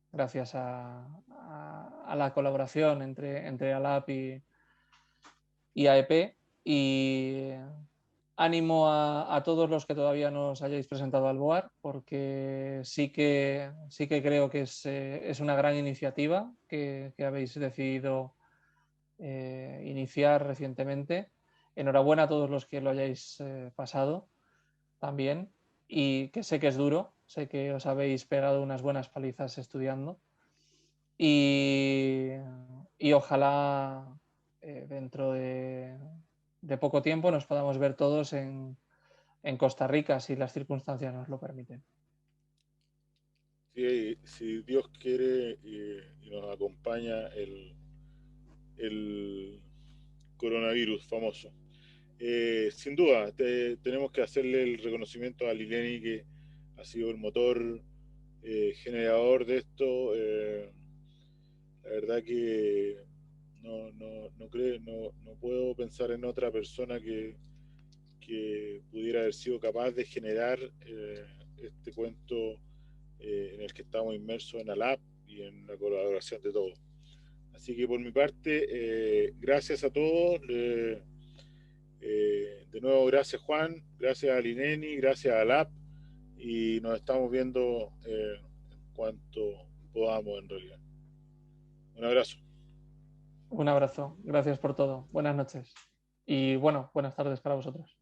gracias a la colaboración entre ALAB y AEP. Y ánimo a todos los que todavía no os hayáis presentado al BOAR, porque sí que creo que es una gran iniciativa que habéis decidido iniciar recientemente. Enhorabuena a todos los que lo hayáis pasado también, y que sé que es duro, sé que os habéis pegado unas buenas palizas estudiando y ojalá dentro de poco tiempo nos podamos ver todos en Costa Rica si las circunstancias nos lo permiten.
Sí, si Dios quiere y nos acompaña el coronavirus famoso. Sin duda, tenemos que hacerle el reconocimiento a Lileni, que ha sido el motor generador de esto. La verdad que no puedo pensar en otra persona que pudiera haber sido capaz de generar este cuento en el que estamos inmersos en ALAB y en la colaboración de todos. Así que por mi parte, gracias a todos. De nuevo, gracias Juan, gracias a Lineni, gracias a ALAB y nos estamos viendo en cuanto podamos en realidad. Un abrazo.
Un abrazo, gracias por todo. Buenas noches y bueno, buenas tardes para vosotros.